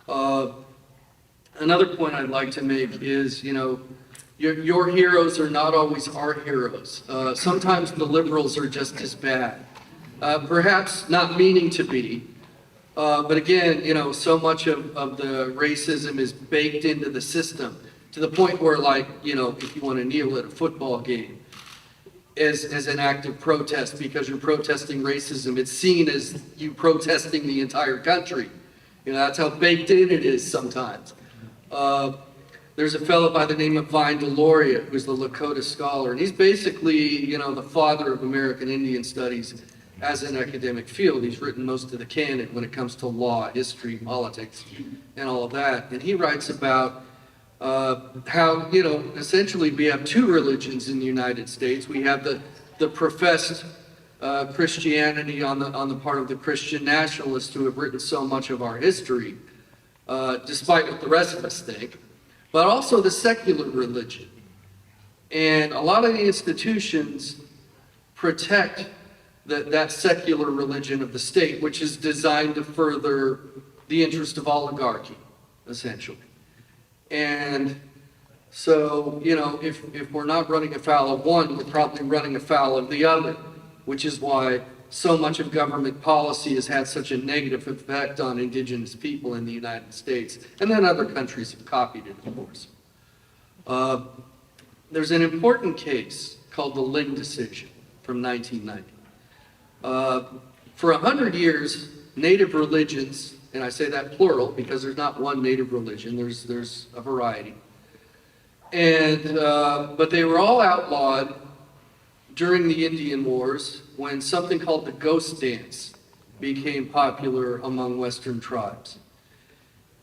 Another point I'd like to make is, your heroes are not always our heroes. Sometimes the liberals are just as bad. Perhaps not meaning to be, but again, so much of the racism is baked into the system to the point where, if you want to kneel at a football game, as an act of protest because you're protesting racism, it's seen as you protesting the entire country. That's how baked in it is sometimes. There's a fellow by the name of Vine Deloria, who's the Lakota scholar, and he's basically, the father of American Indian studies as an academic field. He's written most of the canon when it comes to law, history, politics, and all of that. And he writes about how, essentially we have two religions in the United States. We have the professed Christianity on the part of the Christian nationalists who have written so much of our history, despite what the rest of us think, but also the secular religion. And a lot of the institutions protect that secular religion of the state, which is designed to further the interest of oligarchy, essentially. And so, if we're not running afoul of one, we're probably running afoul of the other, which is why so much of government policy has had such a negative effect on indigenous people in the United States. And then other countries have copied it, of course. There's an important case called the Ling decision from 1990. For 100 years, native religions and I say that plural because there's not one native religion, there's a variety. And, but they were all outlawed during the Indian Wars when something called the ghost dance became popular among Western tribes.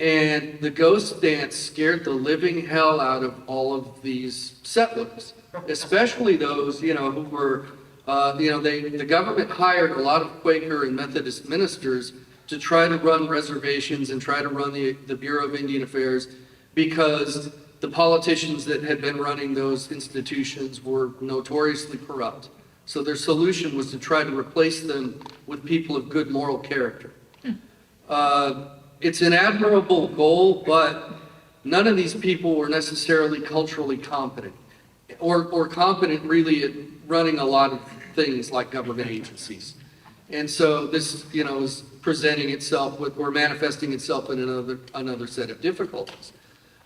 And the ghost dance scared the living hell out of all of these settlers, especially those, who were, the government hired a lot of Quaker and Methodist ministers to try to run reservations and try to run the Bureau of Indian Affairs, because the politicians that had been running those institutions were notoriously corrupt. So their solution was to try to replace them with people of good moral character. It's an admirable goal, but none of these people were necessarily culturally competent, or competent really at running a lot of things like government agencies. And so this, is presenting itself with, or manifesting itself in another set of difficulties.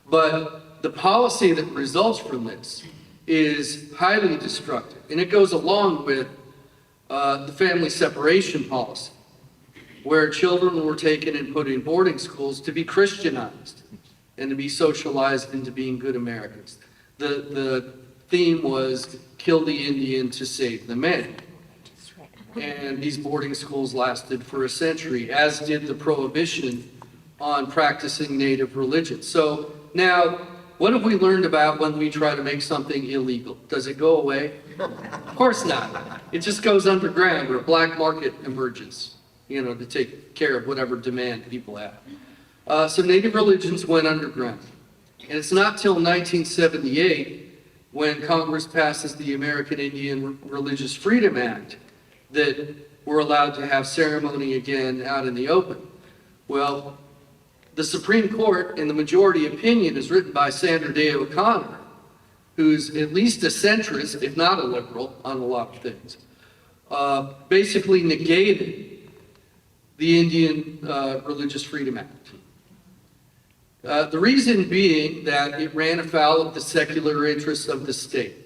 But the policy that results from this is highly destructive, and it goes along with the family separation policy, where children were taken and put in boarding schools to be Christianized and to be socialized into being good Americans. The theme was kill the Indian to save the man. And these boarding schools lasted for a century, as did the prohibition on practicing native religion. So now, what have we learned about when we try to make something illegal? Does it go away? Of course not. It just goes underground, where a black market emerges, to take care of whatever demand people have. So native religions went underground. And it's not till 1978, when Congress passes the American Indian Religious Freedom Act, that we're allowed to have ceremony again out in the open. Well, the Supreme Court, in the majority opinion, is written by Sandra Day O'Connor, who's at least a centrist, if not a liberal, on a lot of things, basically negated the Indian Religious Freedom Act. The reason being that it ran afoul of the secular interests of the state.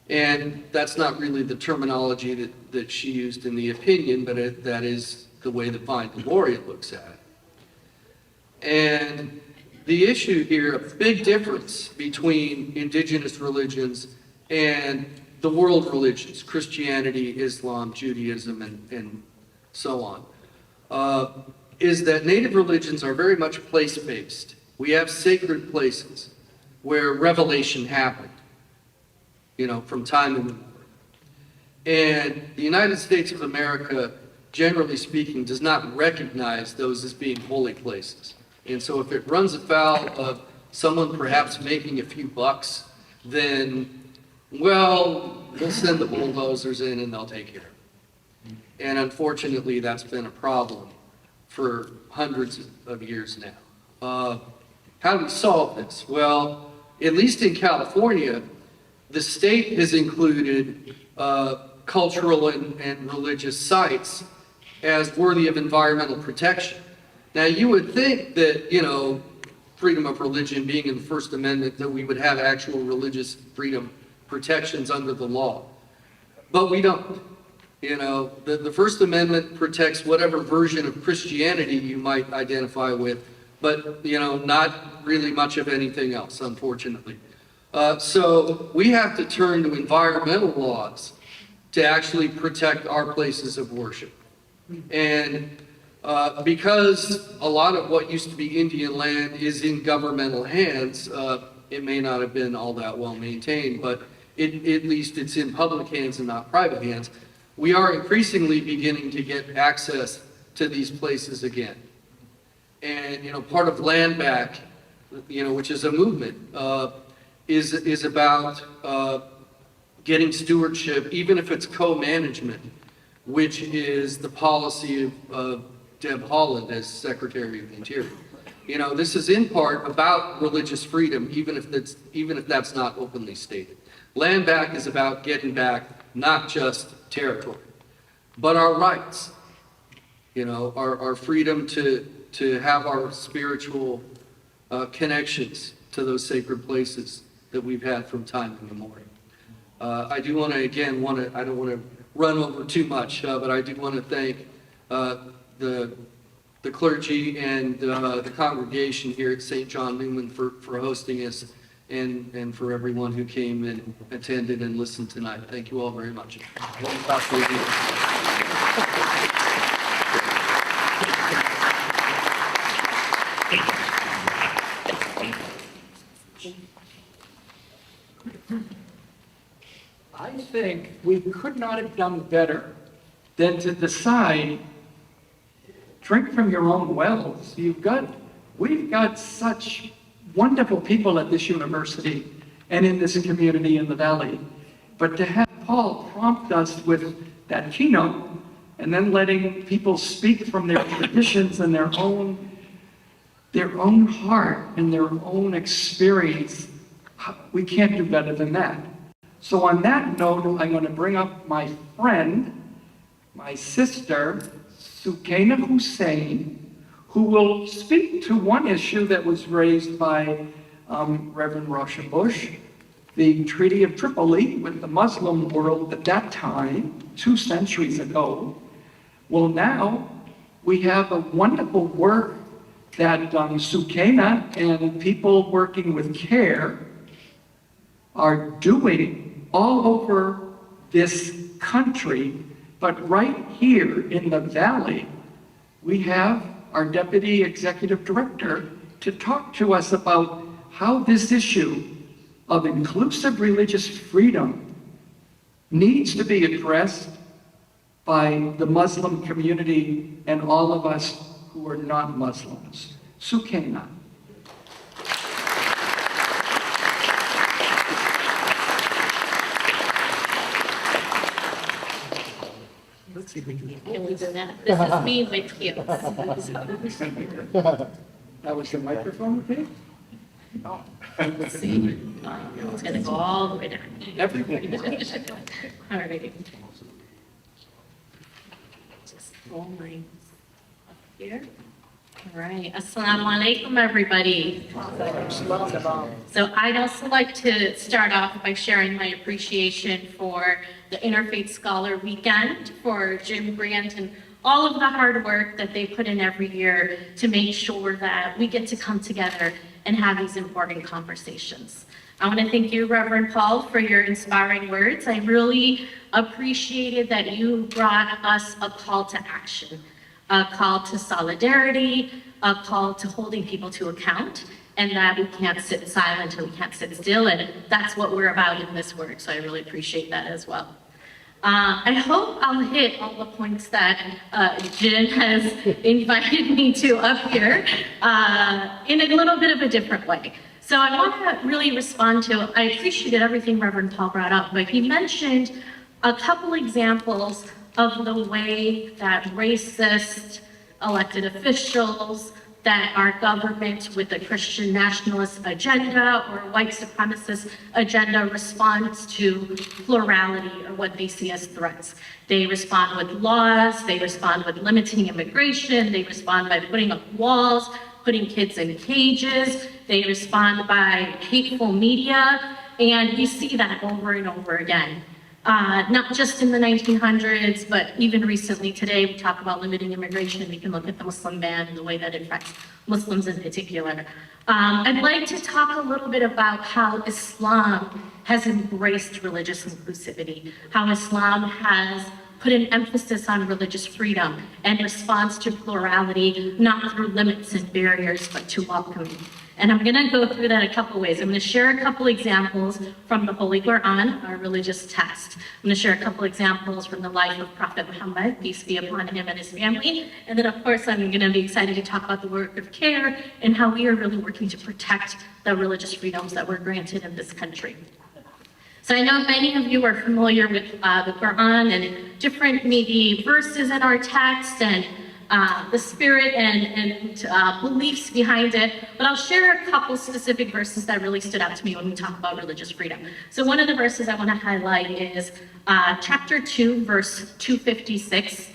And that's not really the terminology that she used in the opinion, but that is the way the Fine Laureate looks at it. And the issue here, a big difference between indigenous religions and the world religions, Christianity, Islam, Judaism, and so on, is that native religions are very much place-based. We have sacred places where revelation happened, from time immemorial. And the United States of America, generally speaking, does not recognize those as being holy places. And so if it runs afoul of someone perhaps making a few bucks, then, well, we'll send the bulldozers in and they'll take care of it. And unfortunately, that's been a problem for hundreds of years now. How do we solve this? Well, at least in California, the state has included cultural and religious sites as worthy of environmental protection. Now, you would think that, freedom of religion being in the First Amendment, that we would have actual religious freedom protections under the law. But we don't. The First Amendment protects whatever version of Christianity you might identify with, but, not really much of anything else, unfortunately. So we have to turn to environmental laws to actually protect our places of worship. And because a lot of what used to be Indian land is in governmental hands, it may not have been all that well maintained, but at least it's in public hands and not private hands. We are increasingly beginning to get access to these places again. And, part of Land Back, which is a movement, is about getting stewardship, even if it's co-management, which is the policy of Deb Haaland as Secretary of the Interior. This is in part about religious freedom, even if that's not openly stated. Land Back is about getting back not just territory, but our rights. Our freedom to have our spiritual connections to those sacred places that we've had from time immemorial. I do want to, again, I don't want to run over too much, but I do want to thank the the clergy and the congregation here at St. John Newman for hosting us and for everyone who came and attended and listened tonight. Thank you all very much. I think we could not have done better than to decide, drink from your own wells. We've got such wonderful people at this university and in this community in the Valley. But to have Paul prompt us with that keynote and then letting people speak from their traditions and their own heart and their own experience, we can't do better than that. So on that note, I'm going to bring up my friend, my sister, Sukaina Hussein, who will speak to one issue that was raised by Reverend Rasha Bush, the Treaty of Tripoli with the Muslim world at that time, 2 centuries ago. Well, now we have a wonderful work that Sukaina and people working with CARE are doing all over this country, but right here in the Valley, we have our Deputy Executive Director to talk to us about how this issue of inclusive religious freedom needs to be addressed by the Muslim community and all of us who are not Muslims. Sukaina. Can we do that? This is me with you. That was the microphone, okay? Let's see. It's gonna go all the way down. Everything. All right. Just roll mine up here. All right. Assalamu alaikum, everybody. So I'd also like to start off by sharing my appreciation for the InterFaith Scholar Weekend, for Jim Grant and all of the hard work that they put in every year to make sure that we get to come together and have these important conversations. I want to thank you, Reverend Paul, for your inspiring words. I really appreciated that you brought us a call to action, a call to solidarity, a call to holding people to account, and that we can't sit silent and we can't sit still, and that's what we're about in this work, so I really appreciate that as well. I hope I'll hit all the points that Jen has invited me to up here in a little bit of a different way. So I want to really respond to, I appreciated everything Reverend Paul brought up, but he mentioned a couple examples of the way that racist elected officials, that our government with a Christian nationalist agenda or white supremacist agenda responds to plurality or what they see as threats. They respond with laws, they respond with limiting immigration, they respond by putting up walls, putting kids in cages, they respond by hateful media, and we see that over and over again. Not just in the 1900s, but even recently today, we talk about limiting immigration. We can look at the Muslim ban and the way that it affects Muslims in particular. I'd like to talk a little bit about how Islam has embraced religious inclusivity, how Islam has put an emphasis on religious freedom and response to plurality, not through limits and barriers, but to welcoming. And I'm going to go through that a couple ways. I'm going to share a couple examples from the Holy Quran, our religious text. I'm going to share a couple examples from the life of Prophet Muhammad, peace be upon him and his family. And then, of course, I'm going to be excited to talk about the work of CARE and how we are really working to protect the religious freedoms that were granted in this country. So I know many of you are familiar with the Quran and different maybe verses in our text and the spirit and beliefs behind it, but I'll share a couple specific verses that really stood out to me when we talk about religious freedom. So one of the verses I want to highlight is chapter 2, verse 256.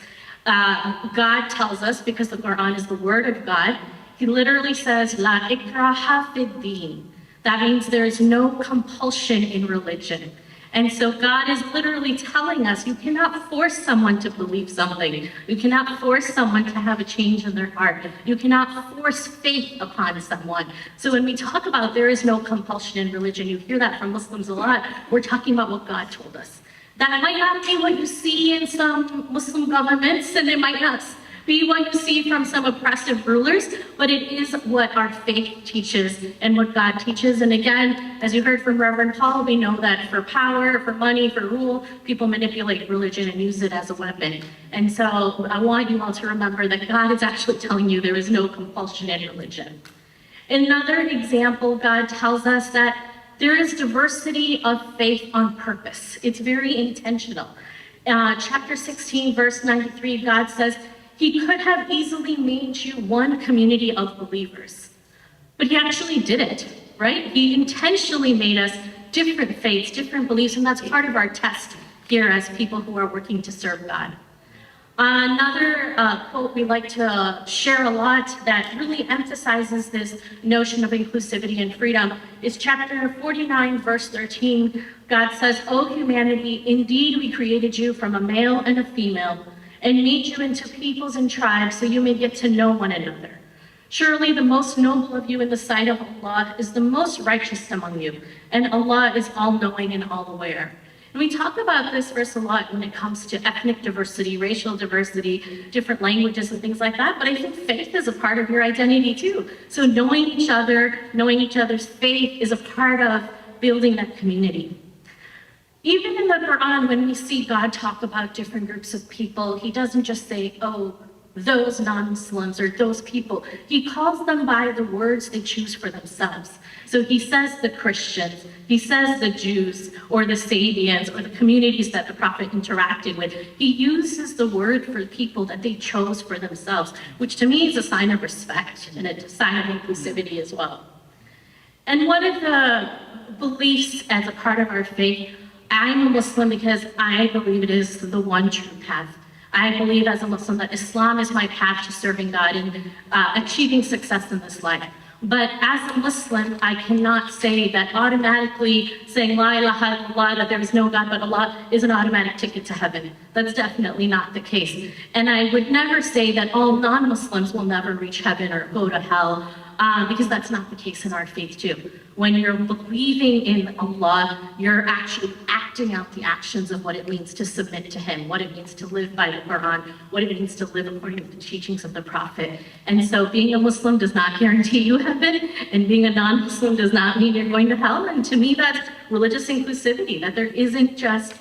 God tells us, because the Quran is the word of God, he literally says, La ikraha fid din. That means there is no compulsion in religion. And so God is literally telling us, you cannot force someone to believe something. You cannot force someone to have a change in their heart. You cannot force faith upon someone. So when we talk about there is no compulsion in religion, you hear that from Muslims a lot. We're talking about what God told us. That might not be what you see in some Muslim governments, and it might not be what you see from some oppressive rulers, but it is what our faith teaches and what God teaches. And again, as you heard from Reverend Paul, we know that for power, for money, for rule, people manipulate religion and use it as a weapon. And so I want you all to remember that God is actually telling you there is no compulsion in religion. Another example, God tells us that there is diversity of faith on purpose. It's very intentional. Chapter 16, verse 93, God says, He could have easily made you one community of believers, but He actually didn't, right? He intentionally made us different faiths, different beliefs, and that's part of our test here as people who are working to serve God. Another quote we like to share a lot that really emphasizes this notion of inclusivity and freedom is chapter 49, verse 13. God says, "O humanity, indeed we created you from a male and a female, and made you into peoples and tribes so you may get to know one another. Surely the most noble of you in the sight of Allah is the most righteous among you, and Allah is all-knowing and all-aware." And we talk about this verse a lot when it comes to ethnic diversity, racial diversity, different languages and things like that, but I think faith is a part of your identity too. So knowing each other, knowing each other's faith is a part of building that community. Even in the Quran, when we see God talk about different groups of people, He doesn't just say, oh, those non-Muslims or those people. He calls them by the words they choose for themselves. So He says the Christians, He says the Jews or the Sabians or the communities that the Prophet interacted with. He uses the word for people that they chose for themselves, which to me is a sign of respect and a sign of inclusivity as well. And one of the beliefs as a part of our faith, I'm a Muslim because I believe it is the one true path. I believe as a Muslim that Islam is my path to serving God and achieving success in this life. But as a Muslim, I cannot say that automatically saying La ilaha illallah, that there is no God but Allah, is an automatic ticket to heaven. That's definitely not the case. And I would never say that all non-Muslims will never reach heaven or go to hell, because that's not the case in our faith too. When you're believing in Allah, you're actually acting out the actions of what it means to submit to Him, what it means to live by the Quran, what it means to live according to the teachings of the Prophet. And so being a Muslim does not guarantee you heaven, and being a non-Muslim does not mean you're going to hell. And to me, that's religious inclusivity, that there isn't just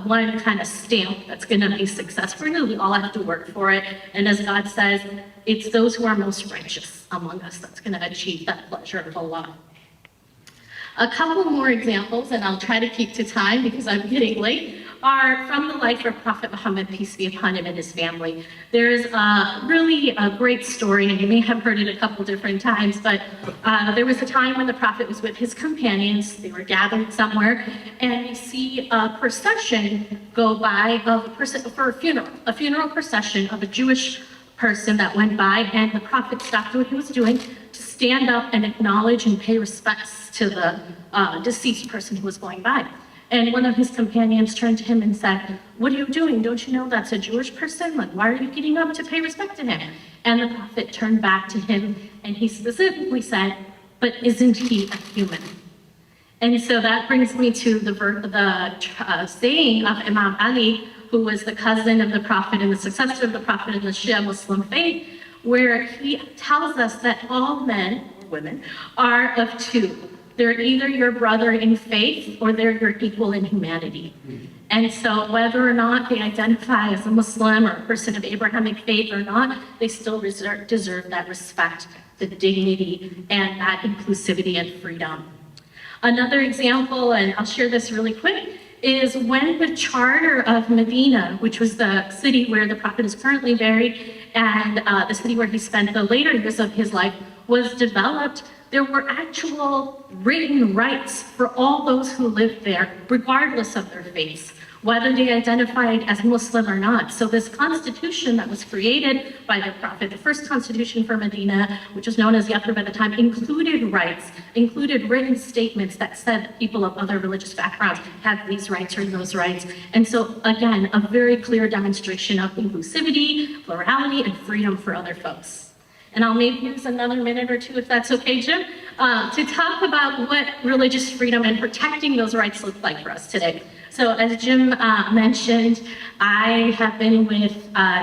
one kind of stamp that's going to be successful. We all have to work for it. And as God says, it's those who are most righteous among us that's going to achieve that pleasure of Allah. A couple more examples, and I'll try to keep to time because I'm getting late, are from the life of Prophet Muhammad, peace be upon him, and his family. There's really a great story, and you may have heard it a couple different times, but there was a time when the Prophet was with his companions. They were gathered somewhere, and they see a procession go by of a person for a funeral procession of a Jewish person that went by, and the Prophet stopped what he was doing to stand up and acknowledge and pay respects to the deceased person who was going by. And one of his companions turned to him and said, "What are you doing? Don't you know that's a Jewish person? Like, why are you getting up to pay respect to him?" And the Prophet turned back to him and he specifically said, "But isn't he a human?" And so that brings me to the saying of Imam Ali, who was the cousin of the Prophet and the successor of the Prophet in the Shia Muslim faith, where he tells us that all men or women are of two. They're either your brother in faith or they're your equal in humanity. And so whether or not they identify as a Muslim or a person of Abrahamic faith or not, they still deserve that respect, the dignity, and that inclusivity and freedom. Another example, and I'll share this really quick, is when the charter of Medina, which was the city where the Prophet is currently buried, and the city where he spent the later years of his life, was developed, there were actual written rights for all those who lived there, regardless of their faiths. whether they identified as Muslim or not. So this constitution that was created by the Prophet, the first constitution for Medina, which was known as Yathrib at the time, included rights, included written statements that said that people of other religious backgrounds have these rights or those rights. And so again, a very clear demonstration of inclusivity, plurality, and freedom for other folks. And I'll maybe use another minute or two, if that's okay, Jim, to talk about what religious freedom and protecting those rights look like for us today. So as Jim mentioned, I have been with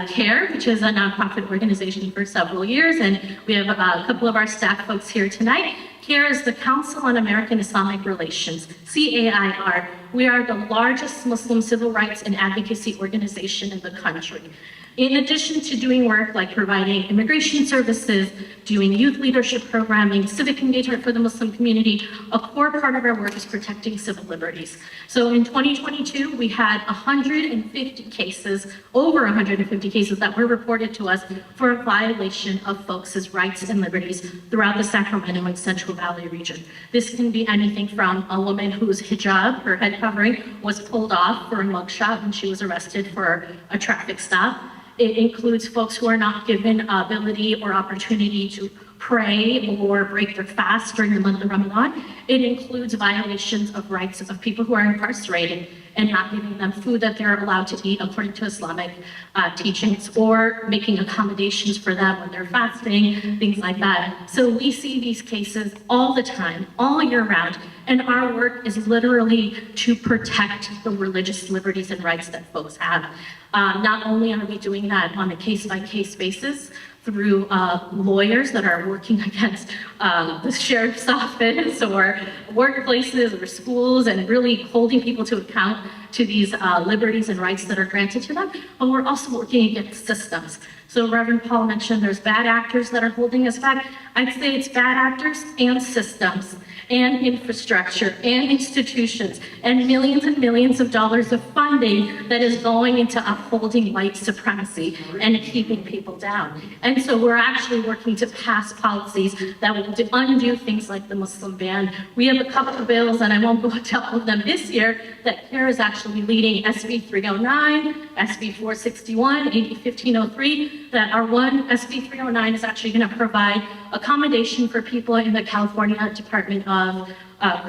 CARE, which is a nonprofit organization, for several years, and we have a couple of our staff folks here tonight. CARE is the Council on American Islamic Relations, CAIR. We are the largest Muslim civil rights and advocacy organization in the country. In addition to doing work like providing immigration services, doing youth leadership programming, civic engagement for the Muslim community, a core part of our work is protecting civil liberties. So in 2022, we had 150 cases, over 150 cases that were reported to us for a violation of folks' rights and liberties throughout the Sacramento and Central Valley region. This can be anything from a woman whose hijab, her head covering, was pulled off for a mugshot when she was arrested for a traffic stop. It includes folks who are not given ability or opportunity to pray or break their fast during the month of Ramadan. It includes violations of rights of people who are incarcerated and not giving them food that they're allowed to eat according to Islamic teachings, or making accommodations for them when they're fasting, things like that. So we see these cases all the time, all year round, and our work is literally to protect the religious liberties and rights that folks have. Not only are we doing that on a case-by-case basis through lawyers that are working against the sheriff's office or workplaces or schools and really holding people to account to these liberties and rights that are granted to them, but we're also working against systems. So Reverend Paul mentioned there's bad actors that are holding us back. I'd say it's bad actors and systems and infrastructure and institutions and millions of dollars of funding that is going into upholding white supremacy and keeping people down. And so we're actually working to pass policies that will undo things like the Muslim ban. We have a couple of bills, and I won't go into all of them this year, that CARE is actually leading: SB 309, SB 461, AB 1503, that our one SB 309 is actually going to provide accommodation for people in the California Department of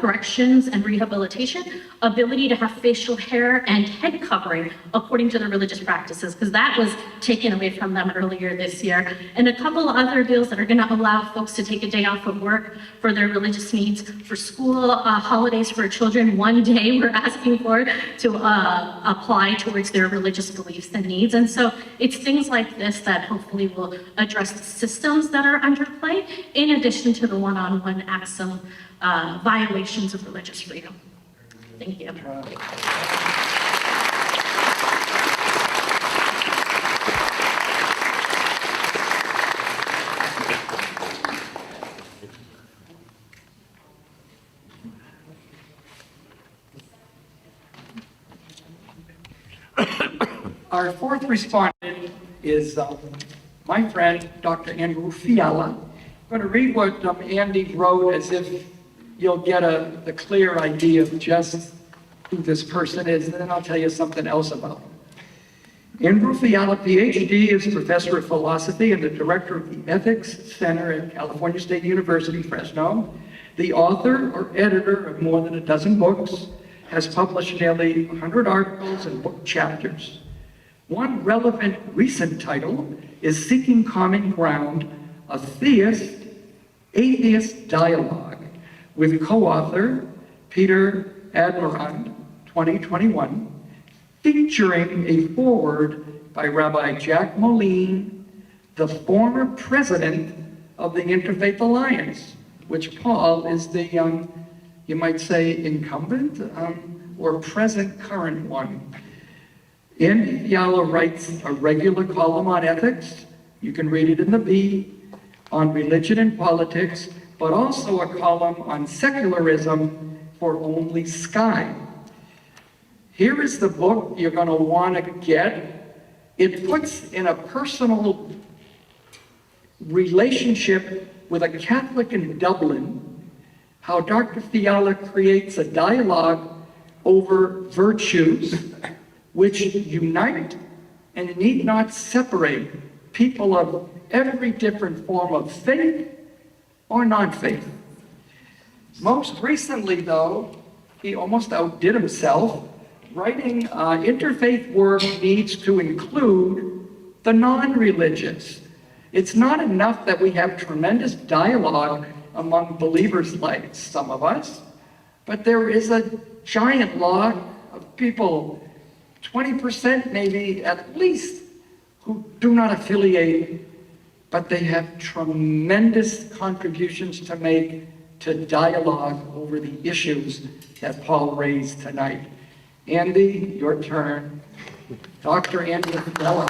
Corrections and Rehabilitation, ability to have facial hair and head covering according to their religious practices, because that was taken away from them earlier this year, and a couple of other bills that are going to allow folks to take a day off of work for their religious needs, for school holidays for children. One day we're asking for to apply towards their religious beliefs and needs. And so it's things like this that hopefully will address the systems that are under play, in addition to the one-on-one acts of violations of religious freedom. Thank you. Our fourth respondent is my friend, Dr. Andrew Fiala. I'm going to read what Andy wrote, as if you'll get a clear idea of just who this person is, and then I'll tell you something else about him. Andrew Fiala, PhD, is professor of philosophy and the director of the Ethics Center at California State University, Fresno, the author or editor of more than a dozen books, has published nearly 100 articles and book chapters. One relevant recent title is Seeking Common Ground, a Theist-Atheist Dialogue, with co-author Peter Admirand, 2021, featuring a foreword by Rabbi Jack Moline, the former president of the InterFaith Alliance, which Paul is the, you might say, incumbent or present current one. Andy Fiala writes a regular column on ethics, you can read it in the Bee, on religion and politics, but also a column on secularism for Only Sky. Here is the book you're going to want to get. It puts in a personal relationship with a Catholic in Dublin how Dr. Fiala creates a dialogue over virtues which unite and need not separate people of every different form of faith or non-faith. Most recently, though, he almost outdid himself. Writing interfaith work needs to include the non-religious. It's not enough that we have tremendous dialogue among believers like some of us, but there is a giant lot of people, 20% maybe at least, who do not affiliate, but they have tremendous contributions to make to dialogue over the issues that Paul raised tonight. Andy, your turn. Dr. Andy Fidella.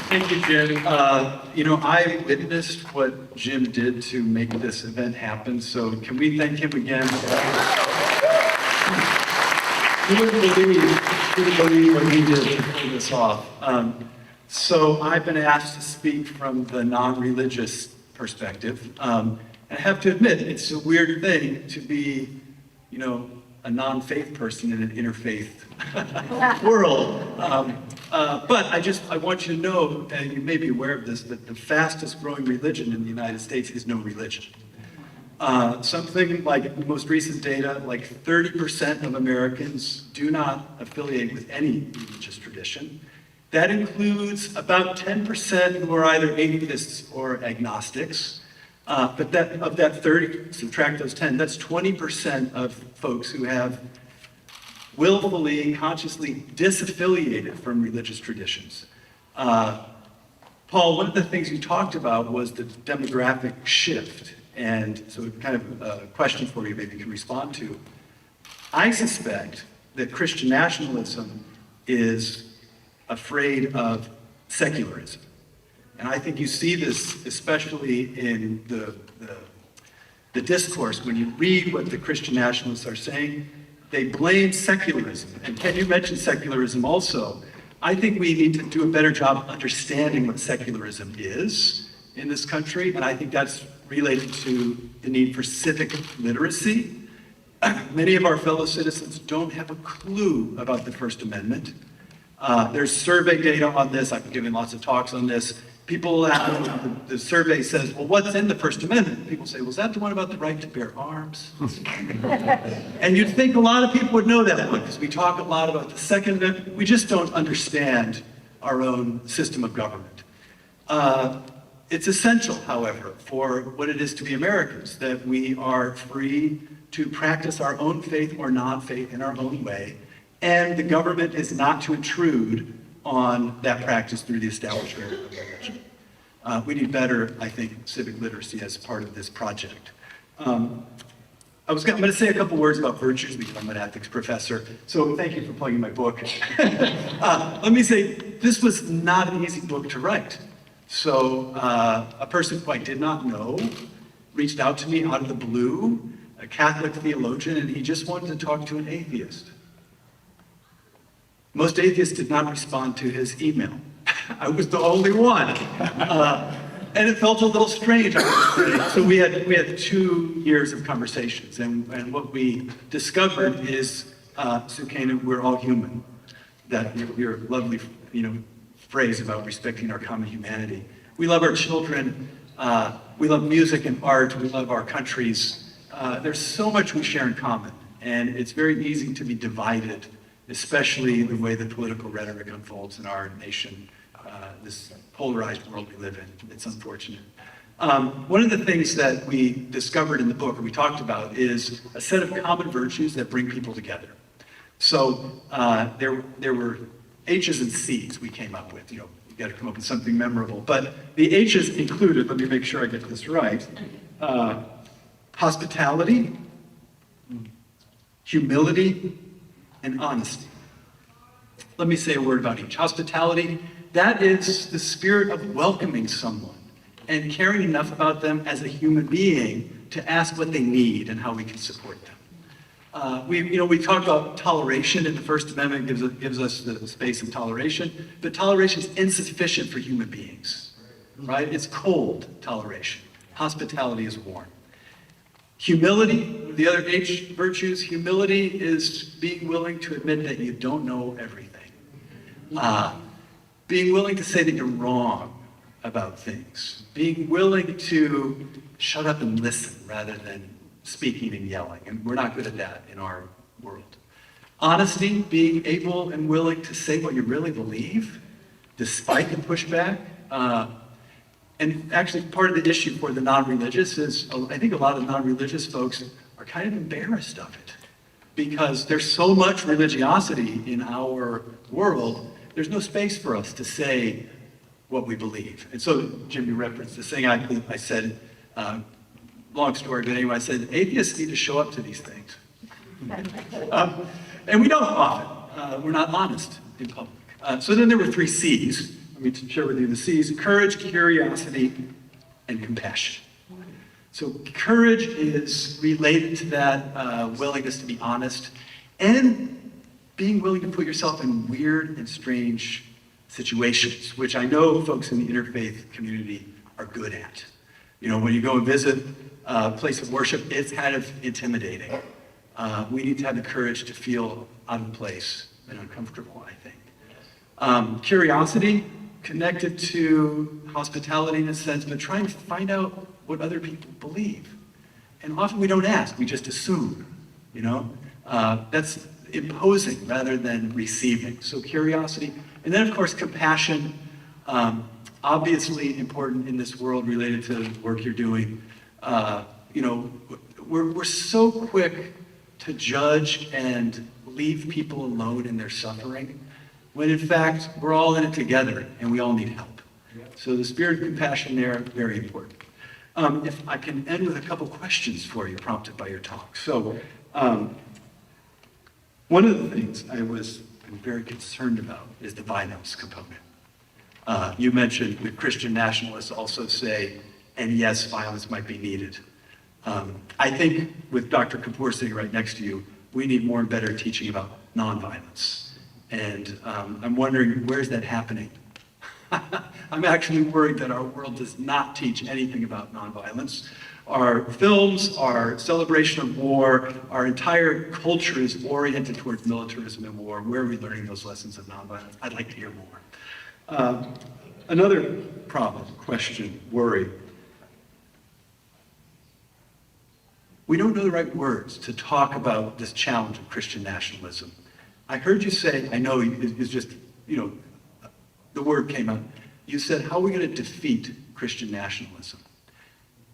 Thank you, Jim. I witnessed what Jim did to make this event happen, so can we thank him again? You wouldn't believe what he did to pull this off. So I've been asked to speak from the non-religious perspective. And I have to admit, it's a weird thing to be, a non-faith person in an interfaith world. But I want you to know, and you may be aware of this, that the fastest growing religion in the United States is no religion. Something like the most recent data, like 30% of Americans do not affiliate with any religious tradition. That includes about 10% who are either atheists or agnostics. But of that 30, subtract those 10, that's 20% of folks who have willfully, consciously disaffiliated from religious traditions. Paul, one of the things you talked about was the demographic shift. And so kind of a question for you maybe you can respond to. I suspect that Christian nationalism is afraid of secularism. And I think you see this especially in the discourse. When you read what the Christian nationalists are saying, they blame secularism. And Ken, you mentioned secularism also. I think we need to do a better job of understanding what secularism is in this country, and I think that's related to the need for civic literacy. Many of our fellow citizens don't have a clue about the First Amendment. There's survey data on this. I've been giving lots of talks on this. People, the survey says, well, what's in the First Amendment? People say, well, is that the one about the right to bear arms? And you'd think a lot of people would know that one, because we talk a lot about the Second Amendment. We just don't understand our own system of government. It's essential, however, for what it is to be Americans, that we are free to practice our own faith or non-faith in our own way, and the government is not to intrude on that practice through the establishment of religion. We need better, I think, civic literacy as part of this project. I'm going to say a couple words about virtues because I'm an ethics professor, so thank you for plugging my book. Let me say, this was not an easy book to write. So a person who I did not know reached out to me out of the blue, a Catholic theologian, and he just wanted to talk to an atheist. Most atheists did not respond to his email. I was the only one. And it felt a little strange, I would say. So we had 2 years of conversations, and what we discovered is, Sukena, we're all human. That your lovely, phrase about respecting our common humanity. We love our children. We love music and art. We love our countries. There's so much we share in common, and it's very easy to be divided, especially the way the political rhetoric unfolds in our nation, this polarized world we live in. It's unfortunate. One of the things that we discovered in the book, or we talked about, is a set of common virtues that bring people together. So there were H's and C's we came up with. You got to come up with something memorable. But the H's included, let me make sure I get this right, hospitality, humility, and honesty. Let me say a word about each. Hospitality, that is the spirit of welcoming someone and caring enough about them as a human being to ask what they need and how we can support them. We talk about toleration, and the First Amendment gives us the space of toleration, but toleration is insufficient for human beings, right? It's cold toleration. Hospitality is warm. Humility, the other H virtues, humility is being willing to admit that you don't know everything. Being willing to say that you're wrong about things. Being willing to shut up and listen rather than speaking and yelling. And we're not good at that in our world. Honesty, being able and willing to say what you really believe, despite the pushback. And actually part of the issue for the non-religious is, I think a lot of non-religious folks are kind of embarrassed of it. Because there's so much religiosity in our world, there's no space for us to say what we believe. And so, Jim, you referenced this thing I said, long story, but anyway, I said, atheists need to show up to these things. And we don't often. We're not honest in public. So then there were 3 C's. Let me share with you the C's: courage, curiosity, and compassion. So courage is related to that willingness to be honest and being willing to put yourself in weird and strange situations, which I know folks in the interfaith community are good at. You know, when you go and visit a place of worship, it's kind of intimidating. We need to have the courage to feel out of place and uncomfortable, I think. Curiosity, connected to hospitality in a sense, but trying to find out what other people believe. And often we don't ask, we just assume, you know? That's imposing rather than receiving. So curiosity. And then, of course, compassion, obviously important in this world related to the work you're doing. You know, we're so quick to judge and leave people alone in their suffering, when in fact, we're all in it together and we all need help. So the spirit of compassion there, very important. If I can end with a couple questions for you, prompted by your talk. So, one of the things I'm very concerned about is the violence component. You mentioned the Christian nationalists also say, and yes, violence might be needed. I think with Dr. Kapoor sitting right next to you, we need more and better teaching about nonviolence. And I'm wondering, where's that happening? I'm actually worried that our world does not teach anything about nonviolence. Our films, our celebration of war, our entire culture is oriented towards militarism and war. Where are we learning those lessons of nonviolence? I'd like to hear more. Another problem, question, worry. We don't know the right words to talk about this challenge of Christian nationalism. I heard you say, I know it's just, you know, the word came out. You said, how are we going to defeat Christian nationalism?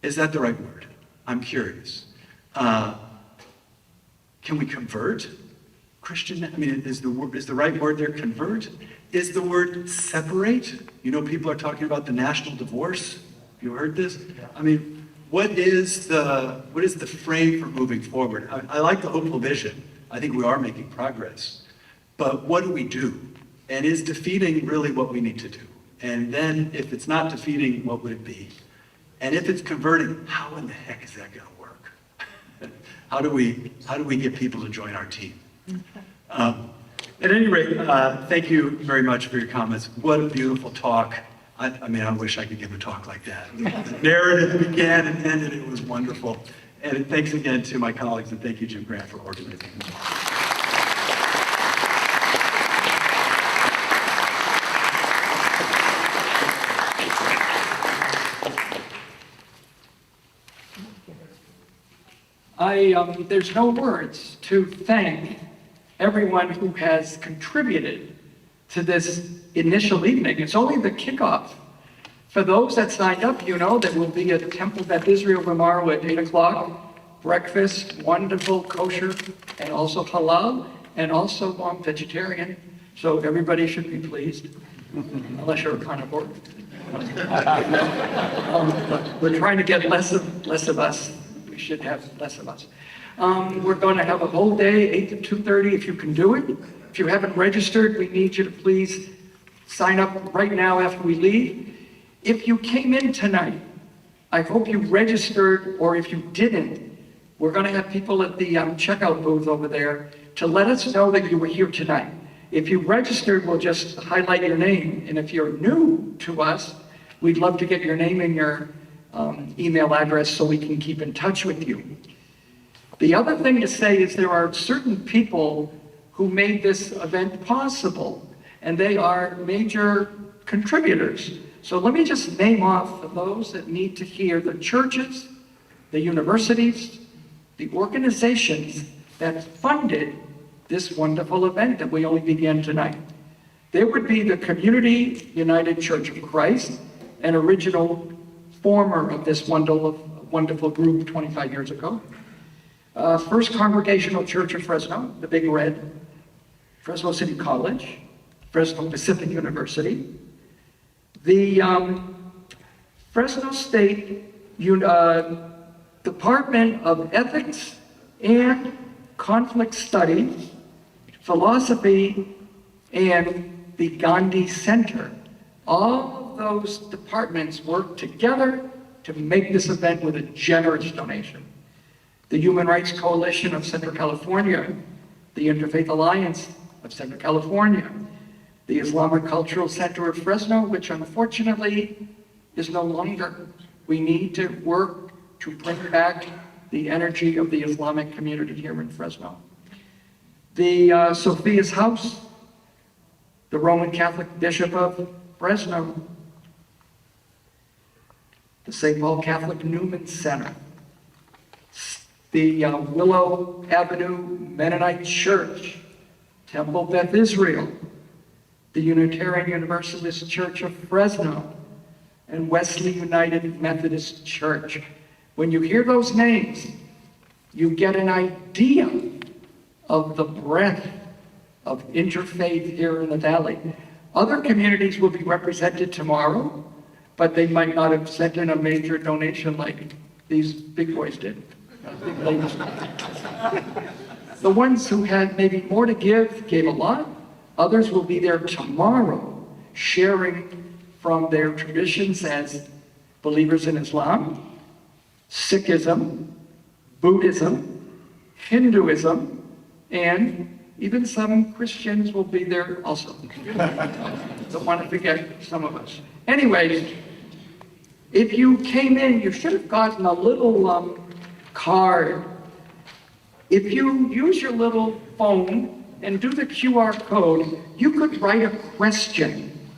Is that the right word? I'm curious. Can we convert Christian? I mean, is the right word there convert? Is the word separate? You know, people are talking about the national divorce. You heard this? I mean, what is the frame for moving forward? I like the hopeful vision. I think we are making progress. But what do we do? And is defeating really what we need to do? And then if it's not defeating, what would it be? And if it's converting, how in the heck is that going to work? How do we get people to join our team? At any rate, thank you very much for your comments. What a beautiful talk. I mean, I wish I could give a talk like that. The narrative began and ended. It was wonderful. And thanks again to my colleagues, and thank you, Jim Grant, for organizing this. There's no words to thank everyone who has contributed to this initial evening. It's only the kickoff. For those that signed up, you know there will be a Temple Beth Israel tomorrow at 8 o'clock. Breakfast, wonderful, kosher, and also halal, and also vegetarian. So everybody should be pleased, unless you're a carnivore. We're trying to get less of us. We should have less of us. We're going to have a whole day, 8 to 2:30, if you can do it. If you haven't registered, we need you to please sign up right now after we leave. If you came in tonight, I hope you registered, or if you didn't, we're going to have people at the checkout booth over there to let us know that you were here tonight. If you registered, we'll just highlight your name. And if you're new to us, we'd love to get your name and your email address so we can keep in touch with you. The other thing to say is there are certain people who made this event possible, and they are major contributors. So let me just name off those that need to hear: the churches, the universities, the organizations that funded this wonderful event that we only began tonight. There would be the Community United Church of Christ, an original former of this wonderful group 25 years ago. First Congregational Church of Fresno, the Big Red, Fresno City College, Fresno Pacific University, the Fresno State Department of Ethics and Conflict Studies, Philosophy, and the Gandhi Center. All of those departments work together to make this event with a generous donation. The Human Rights Coalition of Central California, the InterFaith Alliance of Central California, the Islamic Cultural Center of Fresno, which unfortunately is no longer. We need to work to bring back the energy of the Islamic community here in Fresno. The Sophia's House, the Roman Catholic Bishop of Fresno, the St. Paul Catholic Newman Center, the Willow Avenue Mennonite Church, Temple Beth Israel, the Unitarian Universalist Church of Fresno, and Wesley United Methodist Church. When you hear those names, you get an idea of the breadth of interfaith here in the Valley. Other communities will be represented tomorrow, but they might not have sent in a major donation like these big boys did. Big ladies. The ones who had maybe more to give gave a lot. Others will be there tomorrow sharing from their traditions as believers in Islam, Sikhism, Buddhism, Hinduism, and even some Christians will be there also. Don't want to forget some of us. Anyways, if you came in, you should have gotten a little card. If you use your little phone and do the QR code, you could write a question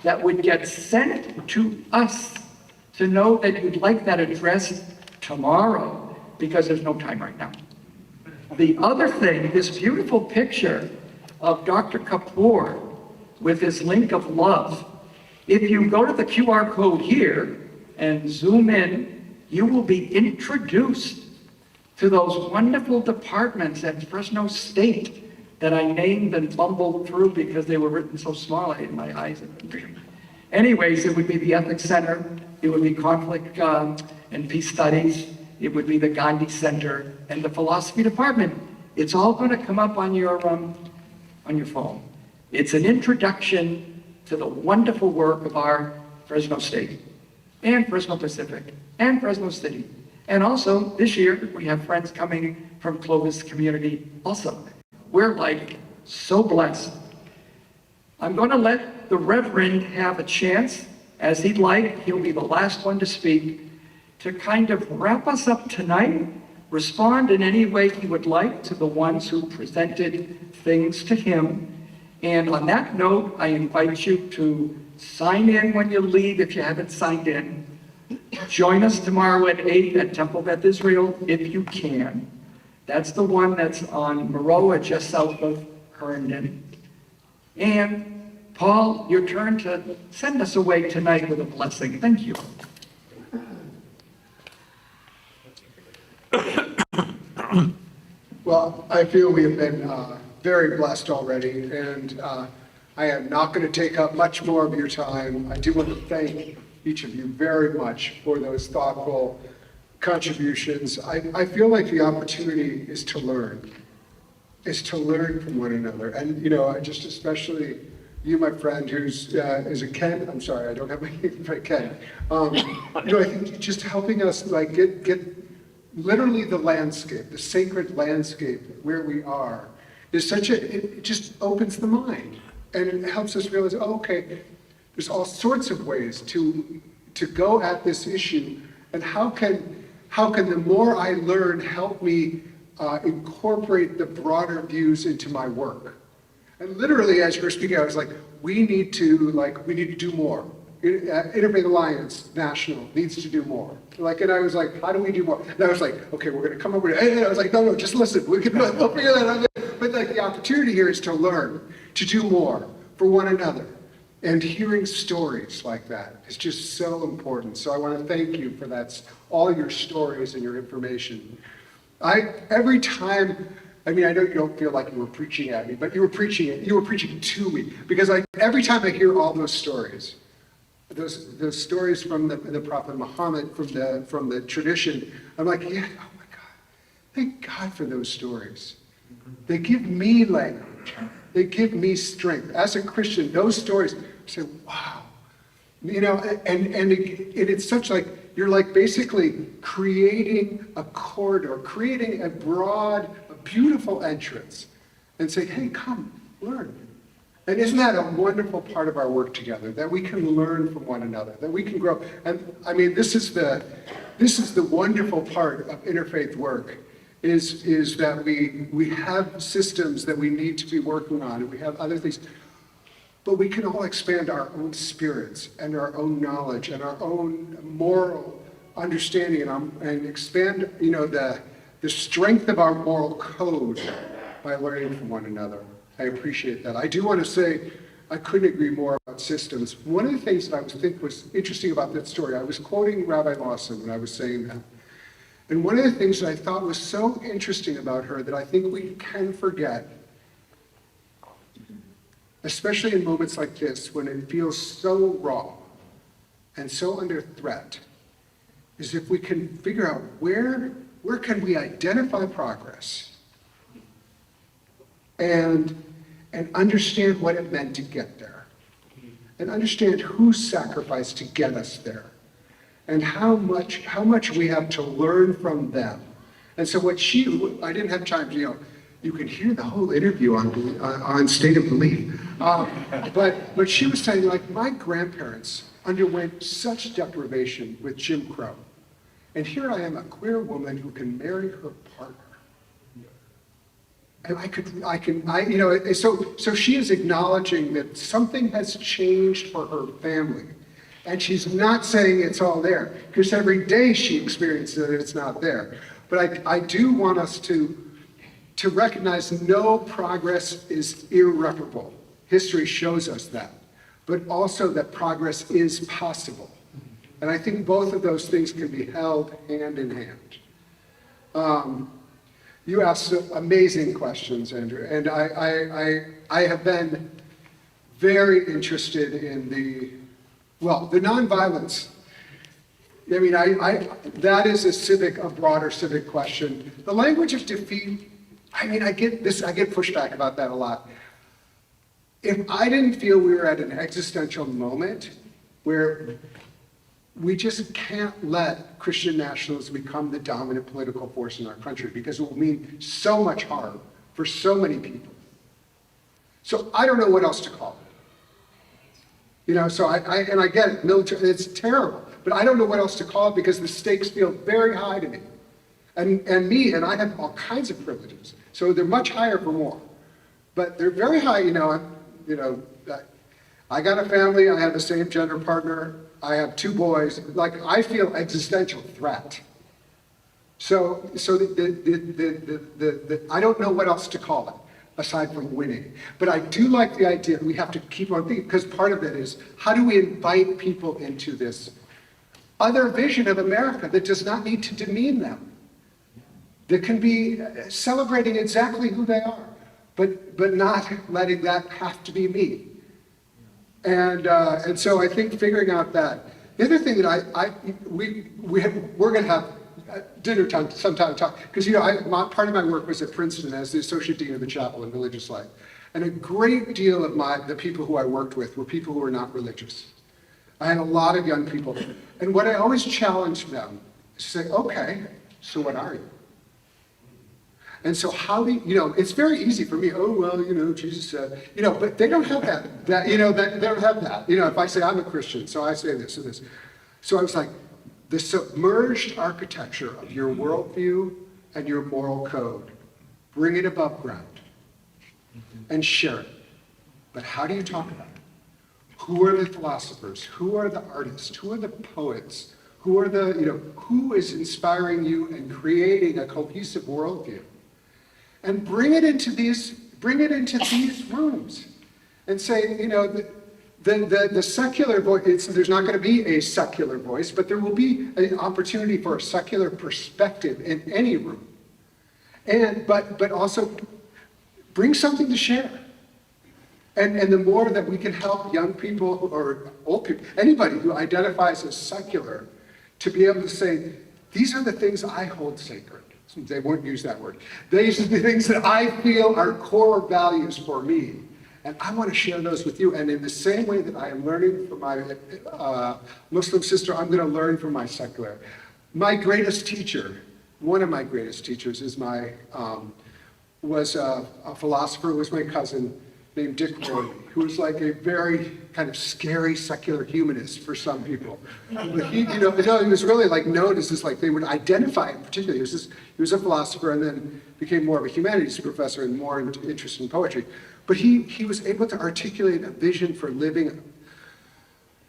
that would get sent to us to know that you'd like that addressed tomorrow, because there's no time right now. The other thing, this beautiful picture of Dr. Kapoor with his link of love, if you go to the QR code here and zoom in, you will be introduced to those wonderful departments at Fresno State that I named and bumbled through because they were written so small, I had my eyes in them. Anyways, it would be the Ethics Center, it would be Conflict and Peace Studies, it would be the Gandhi Center, and the Philosophy Department. It's all going to come up on your phone. It's an introduction to the wonderful work of our Fresno State, and Fresno Pacific, and Fresno City. And also, this year, we have friends coming from Clovis community also. We're like so blessed. I'm going to let the Reverend have a chance, as he'd like. He'll be the last one to speak, to kind of wrap us up tonight, respond in any way he would like to the ones who presented things to him. And on that note, I invite you to sign in when you leave if you haven't signed in. Join us tomorrow at 8 at Temple Beth Israel if you can. That's the one that's on Maroa, just south of Herndon. And Paul, your turn to send us away tonight with a blessing. Thank you. Well, I feel we have been very blessed already, and I am not going to take up much more of your time. I do want to thank each of you very much for those thoughtful contributions. I feel like the opportunity is to learn from one another. And, you know, I just especially you, my friend, who's is a Ken. I'm sorry, I don't have my name right, Ken. You know, I think just helping us like get literally the landscape, the sacred landscape where we are, is it just opens the mind, and it helps us realize, oh, okay, there's all sorts of ways to to go at this issue, and how can the more I learn help me incorporate the broader views into my work? And literally, as you were speaking, I was like, we need to do more. InterFaith Alliance National needs to do more. And I was like, how do we do more? And I was like, okay, we're going to come up with it. And I was like, no, just listen. We'll figure that out. But like the opportunity here is to learn, to do more for one another. And hearing stories like that is just so important. So I want to thank you for that, all your stories and your information. Every time, I know you don't feel like you were preaching at me, but you were preaching to me. Because every time I hear all those stories from the Prophet Muhammad, from the tradition, I'm like, yeah, oh my God, thank God for those stories. They give me language. They give me strength. As a Christian, those stories, I say, wow. And it's such like, you're like basically creating a corridor, creating a broad, a beautiful entrance, and say, hey, come, learn. And isn't that a wonderful part of our work together, that we can learn from one another, that we can grow? And this is the wonderful part of interfaith work, is that we have systems that we need to be working on, and we have other things, but we can all expand our own spirits and our own knowledge and our own moral understanding and expand, the strength of our moral code by learning from one another. I appreciate that. I do want to say, I couldn't agree more about systems. One of the things that I think was interesting about that story, I was quoting Rabbi Lawson when I was saying that. And one of the things that I thought was so interesting about her that I think we can forget, especially in moments like this when it feels so raw and so under threat, is if we can figure out where can we identify progress and understand what it meant to get there, and understand who sacrificed to get us there, and how much we have to learn from them. And so I didn't have time to, you can hear the whole interview on State of Belief. But she was saying, like, my grandparents underwent such deprivation with Jim Crow. And here I am, a queer woman who can marry her partner. And so she is acknowledging that something has changed for her family. And she's not saying it's all there, because every day she experiences that it's not there. But I do want us to recognize no progress is irreparable. History shows us that. But also that progress is possible. And I think both of those things can be held hand in hand. You asked amazing questions, Andrew, and I have been very interested in the nonviolence. That is a broader civic question. The language of defeat, I get pushback about that a lot. If I didn't feel we were at an existential moment where we just can't let Christian nationalism become the dominant political force in our country, because it will mean so much harm for so many people. So I don't know what else to call it. So I get it, military, it's terrible, but I don't know what else to call it, because the stakes feel very high to me. And I have all kinds of privileges, so they're much higher for more. But they're very high, I got a family, I have the same gender partner, I have 2 boys, I feel existential threat. So I don't know what else to call it, aside from winning. But I do like the idea we have to keep on thinking, because part of it is, how do we invite people into this other vision of America that does not need to demean them, that can be celebrating exactly who they are, but not letting that have to be me. And so I think figuring out that. The other thing that we're going to have dinner time sometime talk, because part of my work was at Princeton as the associate dean of the chapel in religious life, and a great deal of the people who I worked with were people who were not religious. I had a lot of young people, and what I always challenged them is to say, okay, so what are you? And so how do it's very easy for me, Jesus said, but they don't have that, they don't have that. If I say I'm a Christian, so I say this and this. So I was like, the submerged architecture of your worldview and your moral code, bring it above ground and share it. But how do you talk about it? Who are the philosophers? Who are the artists? Who are the poets? Who are the, who is inspiring you and creating a cohesive worldview? And bring it into these rooms and say, the secular voice, there's not going to be a secular voice, but there will be an opportunity for a secular perspective in any room. But also bring something to share. And the more that we can help young people or old people, anybody who identifies as secular, to be able to say, these are the things I hold sacred. They won't use that word. These are the things that I feel are core values for me. And I want to share those with you. And in the same way that I am learning from my Muslim sister, I'm going to learn from my secular. My greatest teacher, one of my greatest teachers is was a philosopher who was my cousin named Dick Roy, who was like a very kind of scary secular humanist for some people. But he was really like known as this, like they would identify him particularly. He was a philosopher and then became more of a humanities professor and more interested in poetry. But he was able to articulate a vision for living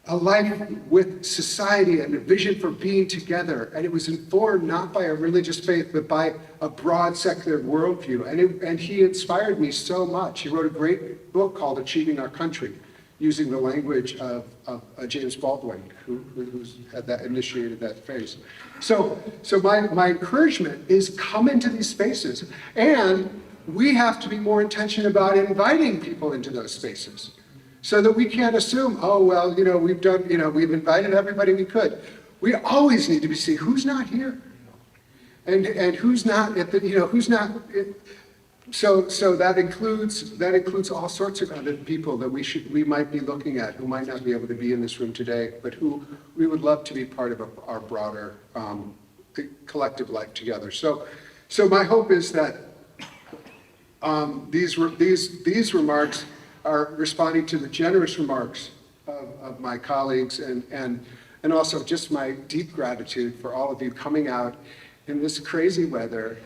a life with society and a vision for being together. And it was informed not by a religious faith, but by a broad secular worldview. And he inspired me so much. He wrote a great book called Achieving Our Country, using the language of James Baldwin, who initiated that phase. So my encouragement is come into these spaces. And we have to be more intentional about inviting people into those spaces. So that we can't assume, oh, well, we've invited everybody we could. We always need to be seeing who's not here. And who's not at the, who's not. So that includes all sorts of other people that we might be looking at who might not be able to be in this room today, but who we would love to be part of our broader collective life together. So my hope is that these remarks are responding to the generous remarks of my colleagues and also just my deep gratitude for all of you coming out in this crazy weather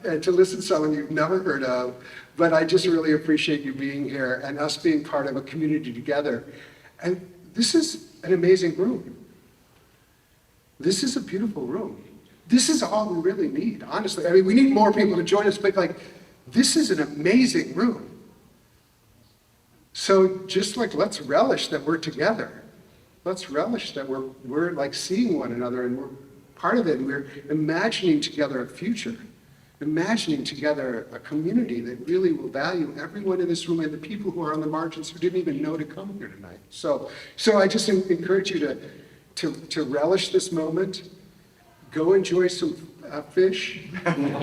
and to listen to someone you've never heard of. But I just really appreciate you being here and us being part of a community together. And this is an amazing room. This is a beautiful room. This is all we really need, honestly. I mean, we need more people to join us, but this is an amazing room. So just let's relish that we're together. Let's relish that we're like seeing one another and we're part of it. And we're imagining together a future, imagining together a community that really will value everyone in this room and the people who are on the margins who didn't even know to come here tonight. So I just encourage you to relish this moment. Go enjoy some fish, and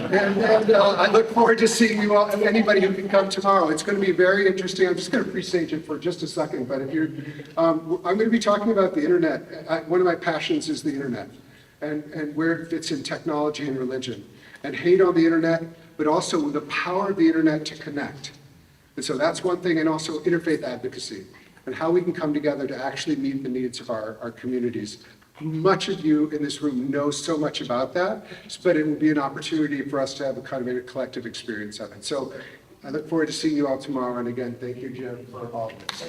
I look forward to seeing you all, and anybody who can come tomorrow. It's going to be very interesting. I'm just going to presage it for just a second, but I'm going to be talking about the internet. One of my passions is the internet, and where it fits in technology and religion, and hate on the internet, but also the power of the internet to connect. And so that's one thing, and also interfaith advocacy, and how we can come together to actually meet the needs of our communities. Much of you in this room know so much about that, but it will be an opportunity for us to have a kind of a collective experience of it. So I look forward to seeing you all tomorrow. And again, thank you, Jim, for all of this.